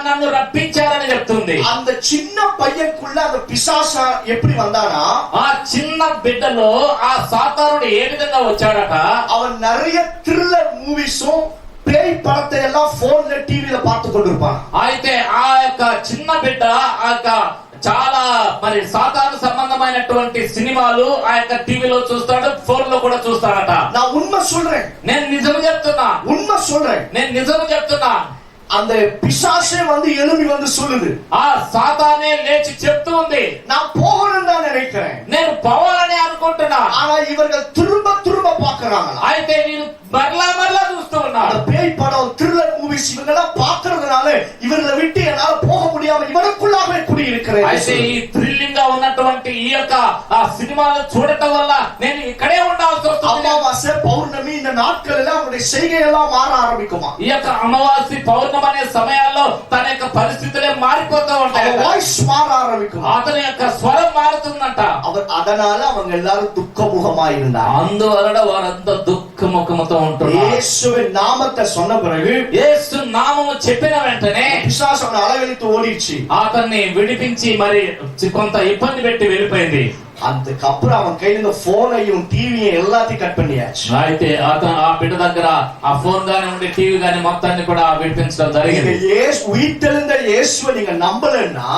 నన్ను రప్పించారని చెప్తుంది. அந்த சின்ன பையனுக்குள்ள அந்த பிசாசு எப்படி வந்தானா, ఆ చిన్న బిడ్డలో ఆ సాతానుడు ఏ విధంగా వచ్చాడట, அவன் நிறைய థ్రిల్లర్ మూవీஸும் பேய் படத்தை எல்லாம் போன்ல டிவில பார்த்து கொண்டிருப்பான். అయితే ఆ యొక్క చిన్న బిడ్డ ఆ యొక్క చాలా మరి సాతాను సంబంధమైనటువంటి సినిమాలు ఆ యొక్క టీవీలో చూస్తాడు, ఫోన్ లో కూడా చూస్తాడట. நான் உண்மை சொல்றேன், నేను నిజం చెప్తున్నా, உண்மை சொல்றேன், నేను నిజం చెప్తున్నా. அந்த பிசாசே வந்து எழும்பி வந்து சொல்லுது, ఆ సాతానే లేచి చెప్తూ ఉంది, நான் போகணும் தான் நினைக்கிறேன், నేను పోవాలని అనుకుంటున్నా. ஆனா இவர்கள் திரும்ப திரும்ப பாக்குறாங்க. అయితే వీరు మరలా చూస్తూ ఉన్నారు. அந்த பேய் படம் థ్రిల్లర్ மூவிஸ் இவங்கெல்லாம் பாக்குறதுனால இவர்களை விட்டு என்னால போக முடியாம இவனுக்குள்ளாகவே குடியிருக்கிறேன். అయితే ఈ థ్రిల్లింగ్ గా ఉన్నటువంటి ఈ యొక్క ఆ సినిమాలు చూడటం వల్ల నేను ఇక్కడే ఉండాల్సి వస్తుంది. అమావాస్య పౌర్ణమి இந்த நாட்கள் எல்லாம் அவருடைய செய்கை எல்லாம் மாற ஆரம்பிக்குமா. ఈ యొక్క అమావాస్య పౌర్ణమి అనే సమయాల్లో తన యొక్క పరిస్థితులే మారిపోతూ ఉంటాయి. వాయిస్ మార ఆరంభిக்கும், అతని యొక్క స్వరం మారుతుందంట. அதனால அவங்க எல்லாரும் துக்கமுகமா இருந்தாங்க. అందువలన వారంతా దుఃఖముఖముతో ఉంటున్నారు. இயேசுவின் நாமத்தை சொன்ன பிறகு, యేసు నామము చెప్పిన వెంటనే பிசாசு அவனை அளவெளித்து ஓடிடுச்சு. అతన్ని విడిపించి మరి కొంత ఇబ్బంది పెట్టి వెళ్ళిపోయింది. அதுக்கப்புறம் அவன் கையில இந்த போனையும் டிவியும் எல்லாத்தையும் கட் பண்ணியாச்சு. అయితే ఆ బిడ్డ దగ్గర ఆ ఫోన్ గాని ఉండి టీవీ గాని మొత్తాన్ని కూడా విడిపించడం జరిగింది. ఉయిర్తెழுந்த యేసుவை நீங்க நம்பலன்னா,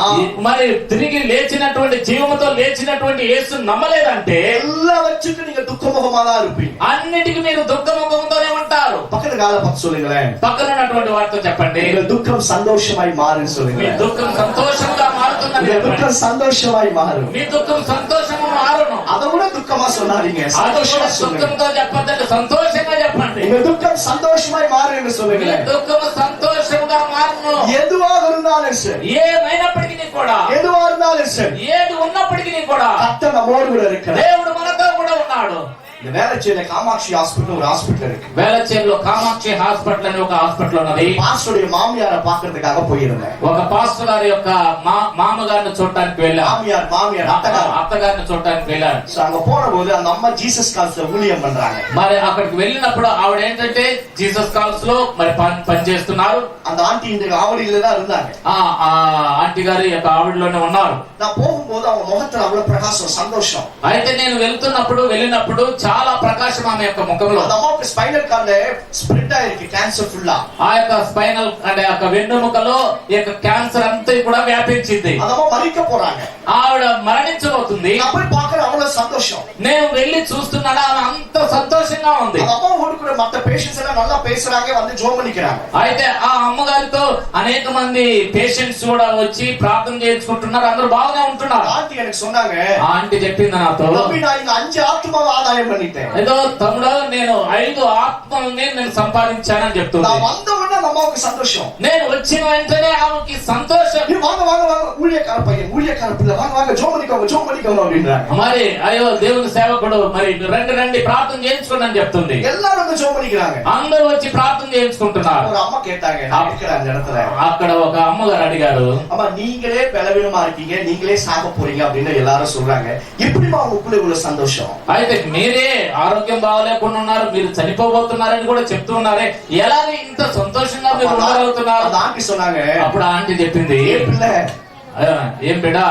మరి తిరిగి లేచినటువంటి జీవముతో లేచినటువంటి యేసు నమ్మలేదంటే எல்லா வச்சுட்டு நீங்க துக்கமுகமா தான் இருப்பீங்க. అన్నిటికీ మీరు దుఃఖముఖంతోనే ఉంటారు. பக்கத்து கால பார்த்து சொல்லுங்களேன், పక్కన ఉన్నటువంటి వారితో చెప్పండి, உங்க துக்கம் சந்தோஷமாய் மாறுன்னு మీ சொல்லுங்க. దుఃఖం సంతోషంగా మారుతుందని உங்க చెప్పండి. துக்கம் சந்தோஷமாய் மாறும். మీ దుఃఖం సంతోషంగా మారును. அதை விட துக்கமா சொன்னாதீங்க, అది சந்தோஷமா కూడా சொல்லுங்க. దుఃఖంతో చెప్పొద్దండి, సంతోషంగా చెప్పండి. உங்க துக்கம் சந்தோஷமாய் மாறுன்னு మీ சொல்லுங்க. దుఃఖము సంతోషంగా మారును. எதுவாக இருந்தாலும் சரி, ఏమైనప్పటికీ కూడా, எதுவா இருந்தாலும் சரி, ఏది ఉన్నప్పటికీ కూడా கர்த்தர் நம்மோடு கூட இருக்கிறார். దేవుడు మనతో కూడా ఉన్నాడు. இந்த வேளச்சேரியில காமாட்சி ஹாஸ்பிட்டல் ஒரு ஹாஸ்பிட்டல் இருக்கு. వేలచేరులో కామాక్షి హాస్పిటల్ అని ఒక హాస్పిటల్ ఉన్నది. பாஸ்டருடைய மாமியாரை பாக்குறதுக்காக போயிருந்தேன். ఒక పాస్టర్ గారి యొక్క మామగారిని చూడటానికి వెళ్ళారు. மாமியார் అత్తగారిని చూడటానికి వెళ్ళారు. அங்க போன போது அந்த அம்மா ஜீசஸ் கால்ஸ்ல ஊழியம் பண்றாங்க. మరి అక్కడికి వెళ్ళినప్పుడు ఆవిడ ఏంటంటే జీసస్ కాల్స్ లో మరి పని చేస్తున్నారు. அந்த ஆண்டி இந்த ஆவடியில தான் இருந்தாங்க. ఆ ఆంటీ గారి యొక్క ఆవిడలోనే ఉన్నారు. நான் போகும்போது அவங்க முகத்துல அவ்வளவு பிரகாசம், சந்தோஷம். అయితే నేను వెళ్ళినప్పుడు చాలా ప్రకాశం ఆమె యొక్క ముఖంలో. அந்த அம்மாவுக்கு ஸ்பைனல் கார்ட்ல ஸ்ப்ரெட் ஆயிருக்கு, கேன்சர் ஃபுல்லா. ఆ యొక్క స్పైనల్ అంటే యొక్క వెన్నుముకలో ఈ యొక్క క్యాన్సర్ అంతా కూడా వ్యాపించింది. அந்த అమ్మ మరిక పోறாங்க. ఆవిడ మరణించబోతుంది. நான் போய் பார்க்கற அவ்வளவு சந்தோஷம். నేను వెళ్ళి చూస్తున్నాడా ఆమె అంత సంతోషంగా ఉంది. அந்த அம்மா கூட மத்த பேஷண்ட்ஸ் எல்லாம் நல்லா பேசுறாங்க, வந்து ஜெபம் பண்ணிக்கறாங்க. అయితే ఆ అమ్మగారితో అనేక మంది పేషెంట్స్ కూడా వచ్చి ప్రార్థన చేయించుకుంటున్నారు, అందరూ బాగానే ఉంటున్నారు. ஆண்டி எனக்கு சொன்னாங்க, ఆ ఆంటీ చెప్పింది నాతో, நான் இங்க 5 ஆத்மாவை ஆதாயம் பண்ணிட்டேன். ఏదో తమ్ముడు నేను 5 ఆత్మల్ని నేను సంపాదించానని చెప్తుంది. நான் வந்த உடனே அந்த அம்மாவுக்கு சந்தோஷம். నేను వచ్చిన వెంటనే ఆమెకి సంతోషం. வாங்க வாங்க வாங்க, ஊழியக்கார பையன், ஊழியக்கார பிள்ளை, வாங்க வாங்க ஜெபம் பண்ணிக்கோங்க அப்படின்றாங்க. మరి అయ్యో దేవుని సేవకుడు మరి రండి ప్రార్థన చేయించుకోండి అని చెప్తుంది. எல்லாரும் வந்து ஜெபம் பண்ணிக்கிறாங்க. అందరూ వచ్చి ప్రార్థన చేయించుకుంటున్నారు. ஒரு அம்மா கேட்டாங்க, அந்த இடத்துல అక్కడ ఒక అమ్మగారు అడిగారు, அம்மா நீங்களே பலவீனமா இருக்கீங்க, நீங்களே சாக போறீங்க அப்படின்னு எல்லாரும் சொல்றாங்க, எப்படிமா உங்களுக்குள்ள இவ்வளவு சந்தோஷம்? అయితే మీరే ఆరోగ్యం బాగలేకుండా ఉన్నారు, మీరు చనిపోబోతున్నారని కూడా చెప్తూ ఉన్నారే, ఎలాగ ఇంత సంతోషంగా మీరు ఉండగలుగుతున్నారు? ஆண்டி சொன்னாங்க. అప్పుడు ఆంటీ చెప్పింది, ఏం బిడా,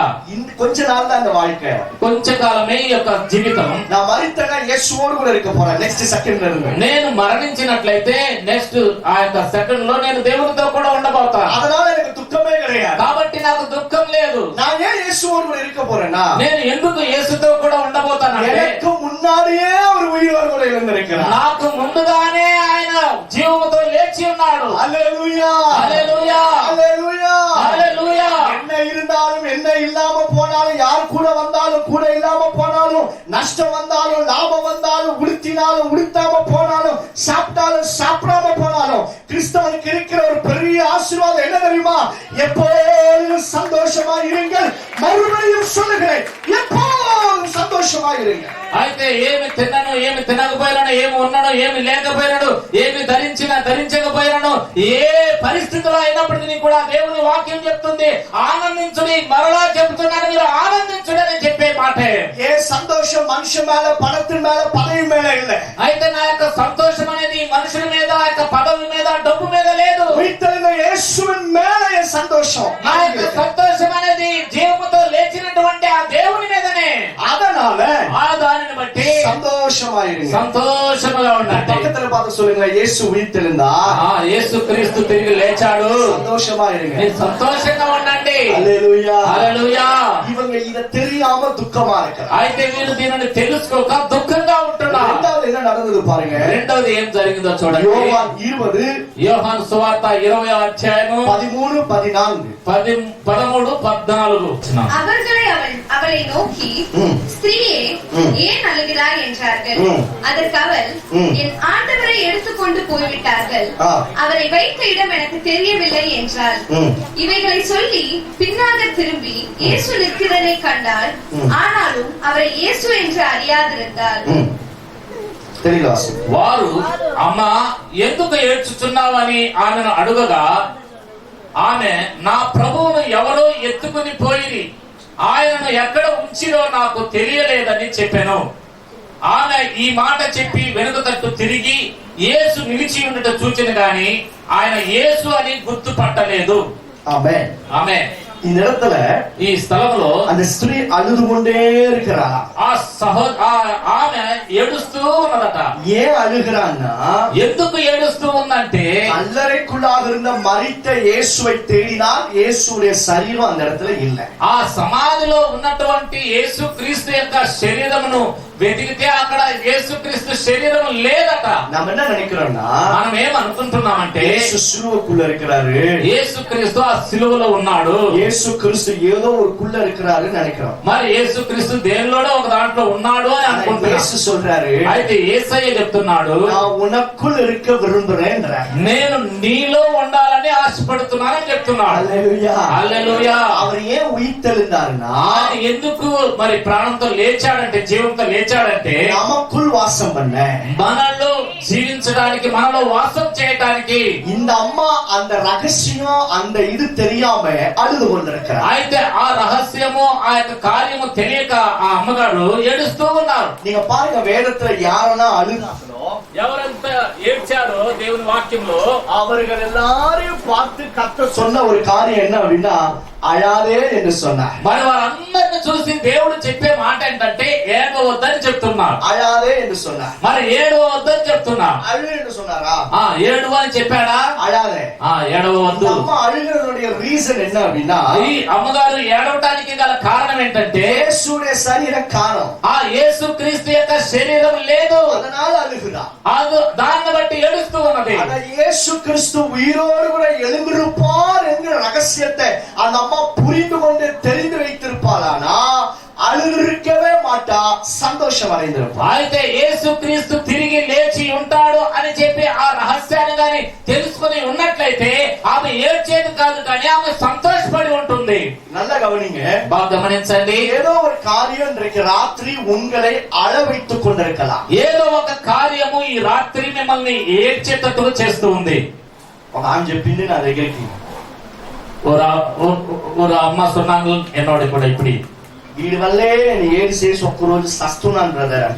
கொஞ்ச நாள் தான் இந்த வாழ்க்கை, కొంచెం కాలమే ఈ యొక్క జీవితం. நான் மரித்தனா இயேசுவோடு கூட இருக்க போறேன் నెక్స్ట్ సెకండ్ இருந்து. నేను మరణించినట్లయితే నెక్స్ట్ ఆ యొక్క సెకండ్ లో నేను దేవునితో కూడా ఉండబోతాను. அதனால எனக்கு துக்கமே கிடையாது. కాబట్టి నాకు దుఃఖం లేదు. நான் ஏன் இயேசுவோடு கூட இருக்க போறேன்னா, నేను ఎందుకు యేసుతో కూడా ఉండబోతానంటే, எனக்கு முன்னாடியே அவர் உயிரோடு கூட எழுந்திருக்கிறார். నాకు ముందుగానే ఆయన జీవముతో లేచి ఉన్నాడు. హల్లెలూయా, హల్లెలూయా, హల్లెలూయా, హల్లెలూయా. என்ன இருந்தாலும் என்ன இல்லாம போனாலும், யார் கூட வந்தாலும் கூட இல்லாம போனாலும், நஷ்டம் வந்தாலும் லாபம் வந்தாலும், உடுத்தினாலும் உடுத்தாம போனாலும், சாப்பிட்டாலும் சாப்பிடாம போனாலும், கிறிஸ்தவனுக்கு இருக்கிற ஒரு பெரிய ஆசீர்வாதம் என்ன தெரியுமா? எப்போதும் சந்தோஷமா இருங்கள். மறுபடியும் சொல்லுகிறேன், எப்போதும் சந்தோஷமா இருங்கள். అయితే ఏమి తిన్నాను, ఏమి తినకపోయినాను, ఏమి ఉన్నాను, ఏమి లేకపోయినాడు, ఏమి ధరించినా ధరించకపోయినాను, ఏ పరిస్థితిలో అయినప్పటికీ కూడా దేవుని వాక్యం చెప్తుంది, ఆనందించుడి. మరలా చెప్తున్నాను, మీరు ఆనందించుడి అని చెప్పే మాటే. ఏ సంతోషం మనిషి మేల, పడతి మేల, పదవి మేల இல்ல. అయితే నా యొక్క సంతోషం అనేది మనుషుల మీద, ఆ యొక్క పదవి మీద, డబ్బు మీద లేదు. ఉయితెழுந்த యేసుவின் மேல என் சந்தோஷம். నా యొక్క సంతోషం అనేది జీవముతో లేచినటువంటి ఆ దేవుని మీదనే. அதனால ఆ దానిని బట్టి சந்தோஷமா இருங்க, సంతోషముగా ఉండండి. பக்கத்துல பார்த்து சொல்லுங்க, இயேசு உயிர்த்தெழுந்தா, యేసు క్రీస్తు తిరిగి లేచాడు, சந்தோஷமா இருங்க, మీరు సంతోషంగా ఉండండి. హల్లెలూయా, హల్లెలూయా. இவங்க இத தெரியாம துக்கமா இருக்காங்க. అయితే వీళ్ళు దీనిని తెలుసుకోక దుఃఖంగా ఉంటున్నారు. ரெண்டாவது என்ன நடந்தது பாருங்க. రెండవది ఏం జరిగిందో చూడండి. யோவான் 20 యోహాను సువార్త 20వ అధ్యాయము 13 14 13 14. அவளை நோக்கி, ஸ்திரீயே, ஏன் அழுகிறாய் என்றார்கள். அதற்கு அவள், என் ஆண்டவரை எடுத்துக்கொண்டு போய்விட்டார்கள், அவரை வைத்த இடம் எனக்கு தெரியவில்லை என்றாள். இவைகளை சொல்லி பின்னாக திரும்பி இயேசு நிற்கிறதை கண்டாள். ஆனாலும் அவரை இயேசு என்று அறியாதிருந்தாள். వారు, అమ్మా ఎందుకు ఏడ్చుచున్నావని ఆమెను అడుగగా, ఆమె, నా ప్రభువును ఎవరో ఎత్తుకుని పోయిరి, ఆయనను ఎక్కడ ఉంచిరో నాకు తెలియలేదని చెప్పాను. ఆమె ఈ మాట చెప్పి వెనుక తట్టు తిరిగి యేసు నిలిచి ఉండట చూచిన గాని ఆయన యేసు అని గుర్తుపట్టలేదు. ఆమేన్, ఆమేన్. ఈ இடத்துல, ఈ స్థలంలో அந்த ஸ்திரீ அழுது கொண்டே இருக்கிறா. ఆమె ఏడుస్తూ ఉన్నదట. ஏன் அழுகிறான்னா, ఎందుకు ఏడుస్తూ ఉందంటే, கல்லறைக்குள்ளாக இருந்த மரித்த இயேசுவை தேடினால் இயேசுடைய சரீரம் அந்த இடத்துல இல்லை. ఆ సమాధిలో ఉన్నటువంటి యేసు క్రీస్తు యొక్క శరీరమును వెతికితే అక్కడ యేసు క్రీస్తు శరీరం లేదట. நம்ம என்ன நினைக்கிறோம்னா, మనం ఏమనుకుంటున్నామంటే, இயேசு சிலுவைக்குள்ள இருக்கிறாரு, యేసు క్రీస్తు ఆ సిలువలో ఉన్నాడు, இயேசு கிறிஸ்து ஏதோ ஒரு குள்ள இருக்கிறாருன்னு நினைக்கிறோம். మరి యేసు క్రీస్తు దేనిలోనే ఒక దాంట్లో ఉన్నాడు అని అనుకుంటున్నాం. இயேசு சொல்றாரு, అయితే యేసయ్య చెప్తున్నాడు, நான் உனக்குள் இருக்க விரும்புறேன், నేను నీలో ఉండాలని ఆశపడుతున్నానని చెప్తున్నాడు. హల్లెలూయా, హల్లెలూయా. அவர் ஏன் உயிர்த்தெழுந்தாருன்னா, ఆయన ఎందుకు మరి ప్రాణంతో లేచాడంటే, జీవంతో లేచాడంటే, நமக்குள் வாசம் பண்ண, మనలో జీవించడానికి, మనలో వాసం చేయడానికి. இந்த అమ్மா அந்த ரகசியம், அந்த இது தெரியாம அழுது கொண்டிருக்கிறார். అయితే ఆ రహస్యము, ఆ యొక్క కార్యము తెలియక ఆ అమ్మగారు ఏడుస్తూ ఉన్నారు. நீங்க பாருங்க, வேதத்துல யாரெல்லாம் அழுதாங்களோ, ఎవరంతా ఏడ్చారో దేవుని వాక్యంలో, அவர்கள் எல்லாரையும் பார்த்து கர்த்தர் சொன்ன ஒரு காரியம் என்ன அப்படின்னா, అయాదే என்று சொன்னார். మరి వారందరిని చూసి దేవుడు చెప్పే మాట ఏంటంటే, ఏడవద్దని చెప్తున్నారు. అయాదే என்று சொன்னார். మరి ఏడవద్దని చెప్తున్నారు. அழு என்று சொன்னாரா? ఏడు అని చెప్పాడా? అయాదే. ఏడవద్దు. అమ్మ అழுகிறதுடைய ரீசன் என்ன அப்படின்னா, ఈ అమ్మగారు ఏడవటానికి గల కారణం ఏంటంటే, యేసుடைய శరీరం కారణం, ఆ యేసు క్రీస్తు యొక్క శరీరం లేదు, அதனால அழுகுதா. దాన్ని బట్టి ఏడుస్తూ ఉన్నది. அந்த இயேசு கிறிஸ்து உயிரோடு கூட எழுந்திருப்பார் என்கிற ரகசியத்தை அந்த அம்மா புரிந்து கொண்டு தெரிந்து வைத்திருப்பாளானா అలురుకవే మాట సంతోషం అடைந்திருப்பா. అయితే యేసుక్రీస్తు తిరిగి లేచి ఉంటాడు అని చెప్పి ఆ రహస్యాన్ని గాని తెలుసుకుని ఉన్నట్లయితే ఆమె ఏడ్చేది కాదు, కానీ ఆమె సంతోషపడి ఉంటుంది. நல்ல கவனிங்க, బాగా గమనించండి. ఏదో ఒక కార్యం ఇன்றைக்கு రాత్రి உங்களை అழ வைத்துக் கொண்டிருக்கலாம். ఏదో ఒక కార్యము ఈ రాత్రి మిమ్మల్ని ఏడ్చేటట్టుగా చేస్తూ ఉంది. ఒక ఆమె చెప్పింది నా దగ్గరికి, ஒரு அம்மா சொன்னாங்க என்னோட கூட, இப்படி వీడి వల్లే నేను ఏడు చేసి ఒక్కరోజు సస్తున్నాను బ్రదర్.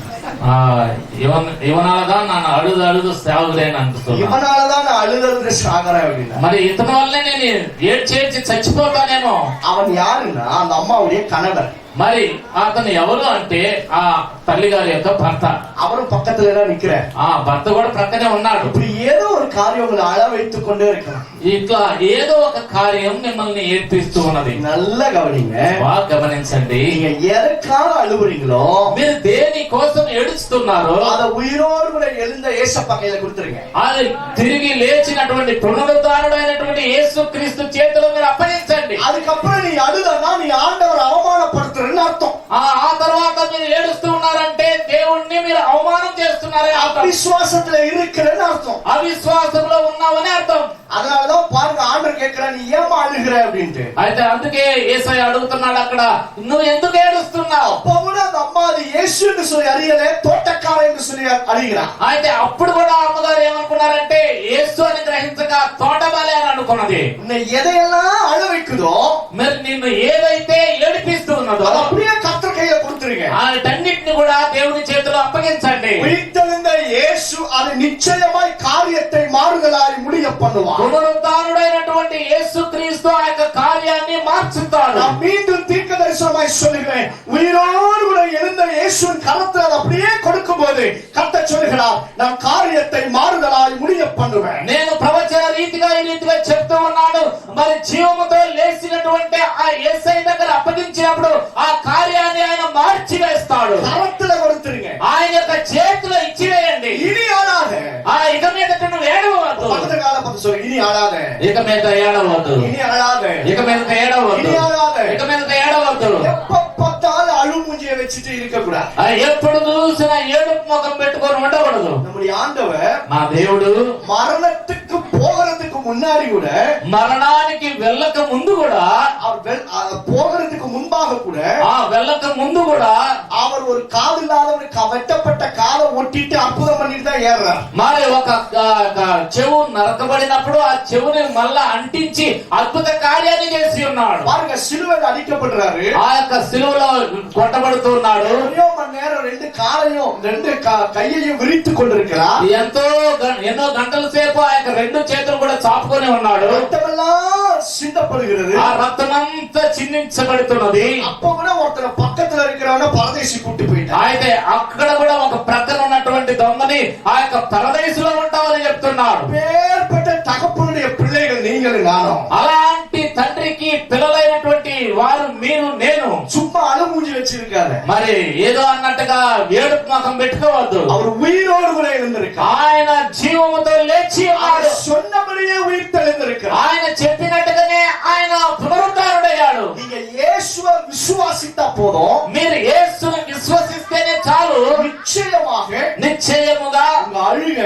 இவனாலதான் நான் அழுது அழுது சாகுறேன் என்று இவனாலதான் நான் அழுது சாகுறேன் அப்படின்னா, మరి ఇతని వల్లే నేను ఏడ్చి ఏడ్చి చచ్చిపోతానేమో. அவன் யாருன்னா அந்த அம்மாவுடைய கணவர். మరి అతను ఎవరు అంటే ఆ తల్లి గారి యొక్క భర్త. அவரும் பக்கத்துல நிக்கிற, ఆ భర్త కూడా ప్రక్కనే ఉన్నాడు. இப்படி ஏதோ ஒரு காரியம் உங்களை அழ வைத்துக் கொண்டே இருக்கலாம். ఇట్లా ఏదో ఒక కార్యం మిమ్మల్ని ఏడ్పిస్తూ ఉన్నది. நல்லா கவனிங்க, బాగా గమనించండి. நீங்க எதற்காக அழுவுறீங்களோ, మీరు దేని కోసం ఏడుస్తున్నారో அத உயிரோடு கூட எழுந்த ஏசப்பா கையில கொடுத்துருங்க. అది తిరిగి లేచినటువంటి పునరుద్ధానుడైనటువంటి యేసుక్రీస్తు చేతిలో మీరు అప్పగించండి. அதுக்கப்புறம் நீ அழுதனா நீ ஆண்டவர் அவமானப்படுத்துறன்னு அர்த்தம். ఆ తర్వాత మీరు ఏడుస్తూ ఉన్నారంటే దేవుణ్ణి మీరు అవమానం చేస్తున్నారని అర్థం. அவிசுவாசத்துல இருக்கிறன்னு அர்த்தம். అవిశ్వాసంలో ఉన్నావని అర్థం. அதனாலதான் பாருங்க, ஆண்டவர் கேட்கிற நீ ஏமா அழுகிற அப்படின்ட்டு. అయితే అందుకే యేసయ్య అడుగుతున్నాడు అక్కడ, నువ్వు ఎందుకు ఏడుస్తున్నావు? அப்ப கூட அந்த அம்மா அது இயேசு என்று சொல்லி அறியல, தோட்டக்காரன் என்று சொல்லி அறிகிறா. అయితే అప్పుడు కూడా అమ్మగారు ఏమనుకున్నారంటే యేసు అని గ్రహించక తోటమాలి అని అనుకున్నది. எதையெல்லாம் அழ வைக்குதோ, మరి నిన్ను ఏదైతే ఏడిపిస్తూ ఉన్నదో அது அப்படியே கர்த்தர் கையில கொடுத்துருங்க. వాటన్నిటిని కూడా దేవుని చేతిలో అప్పగించండి. உயிர்த்தெழுந்த இயேசு அது நிச்சயமாய் காரியத்தை மாறுதலாய் முடிய பண்ணுவார். పునరుద్ధానుడైనటువంటి యేసుక్రీస్తు ఆ యొక్క కార్యాన్ని మార్చుతాడు. நான் மீண்டும் தீர்க்கதரிசனமாய் சொல்லுகிறேன், உயிரோடு கூட எழுந்த இயேசுவின் கரத்தில் அதை அப்படியே கொடுக்கும்போது கர்த்தர் சொல்லுகிறார், நான் காரியத்தை மாறுதலாய் முடிய பண்ணுவேன். నేను ప్రవచన రీతిగా ఈ రీతిగా చెప్తూ ఉన్నాడు. మరి జీవముతో లేచినటువంటి ఆ యేసయ్య దగ్గర అప్పగించినప్పుడు ఆ కార్యాన్ని ఆయన మార్చి వేస్తాడు. கரத்துல கொடுத்துருங்க, ఆయన యొక్క చేతిలో ఇచ్చివేయండి. இனி ஆளாத. ఇక మీద నువ్వు ఏడవద్దు. பக்கத்து கால பார்த்து சொல்லு, இனி ஆளாத. ఇక మీద ఏడవద్దు. இனி ஆளாத. ఇక మీద ఏడవద్దు. இனி ஆளாத. ఇక మీద ఏడవద్దు. எப்ப பார்த்தாலும் அழுமூஞ்சியை வச்சுட்டு இருக்க கூடாது. ఎప్పుడు చూసినా ఏడుపు ముఖం పెట్టుకొని ఉండకూడదు. நம்முடைய ஆண்டவர் మా దేవుడు மரணத்துக்கு போகிறதுக்கு முன்னாடி கூட, మరణానికి వెళ్ళక ముందు కూడా, போகிறதுக்கு முன்பாக கூட, వెళ్ళక ముందు కూడా அவர் ஒரு காது இல்லாதவனுக்கு வெட்டப்பட்ட காலை ஒட்டிட்டு அற்புதம் பண்ணிட்டு தான் ஏறார். మరి ఒక చెవు నరకబడినప్పుడు ఆ చెవుని మళ్ళా అంటించి అద్భుత కార్యాన్ని చేసి ఉన్నాడు. பாருங்க, சிலுவையில் அடிக்கப்படுறாரு, ఆ యొక్క సిలువలో కొట్టబడుతున్నాడు. எவ்வளோ மணி நேரம் ரெண்டு காலையும் ரெண்டு கையையும் விரித்து கொண்டிருக்கிறார். ఎన్నో గంటల సేపు ఆ యొక్క రెండు చేతులు కూడా చాపుకొని ఉన్నాడు. ரத்தமெல்லாம் சிந்தப்படுகிறது, ఆ రక్తమంతా చిందించబడుతున్నది. அப்ப கூட ஒருத்தர் பக்கத்துல இருக்கிறவன பரதேசி கூட்டி போயிட்டார். అయితే అక్కడ కూడా ఒక ప్రక్కన ఉన్నటువంటి దొంగని ఆ యొక్క పరదేశంలో ఉంటామని చెప్తున్నాడు. பேர்பட்ட தகப்பனுடைய பிள்ளைகள் நீங்களும் நானும். అలాంటి తండ్రికి పిల్లలైనటువంటి వారు మీరు నేను. சும்மா அழுமூஞ்சி வச்சிருக்காரு, మరి ఏదో అన్నట్టుగా ఏడుపు ముఖం పెట్టుకోవద్దు. அவர் உயிரோடு கூட எழுந்திருக்கார். ఆయన జీవముతో లేచి ఉన్నాడు. சொன்னபடியே உயிர் தெளிந்திருக்கிறார். ఆయన చెప్పినట్టుగానే ఆయన పునరుద్ధారుడయ్యాడు. நீங்க இயேசுவை விசுவாசித்தா போதும், మీరు యేసుని విశ్వసిస్తేనే చాలు. నిశ్చయముగా உங்க அழுக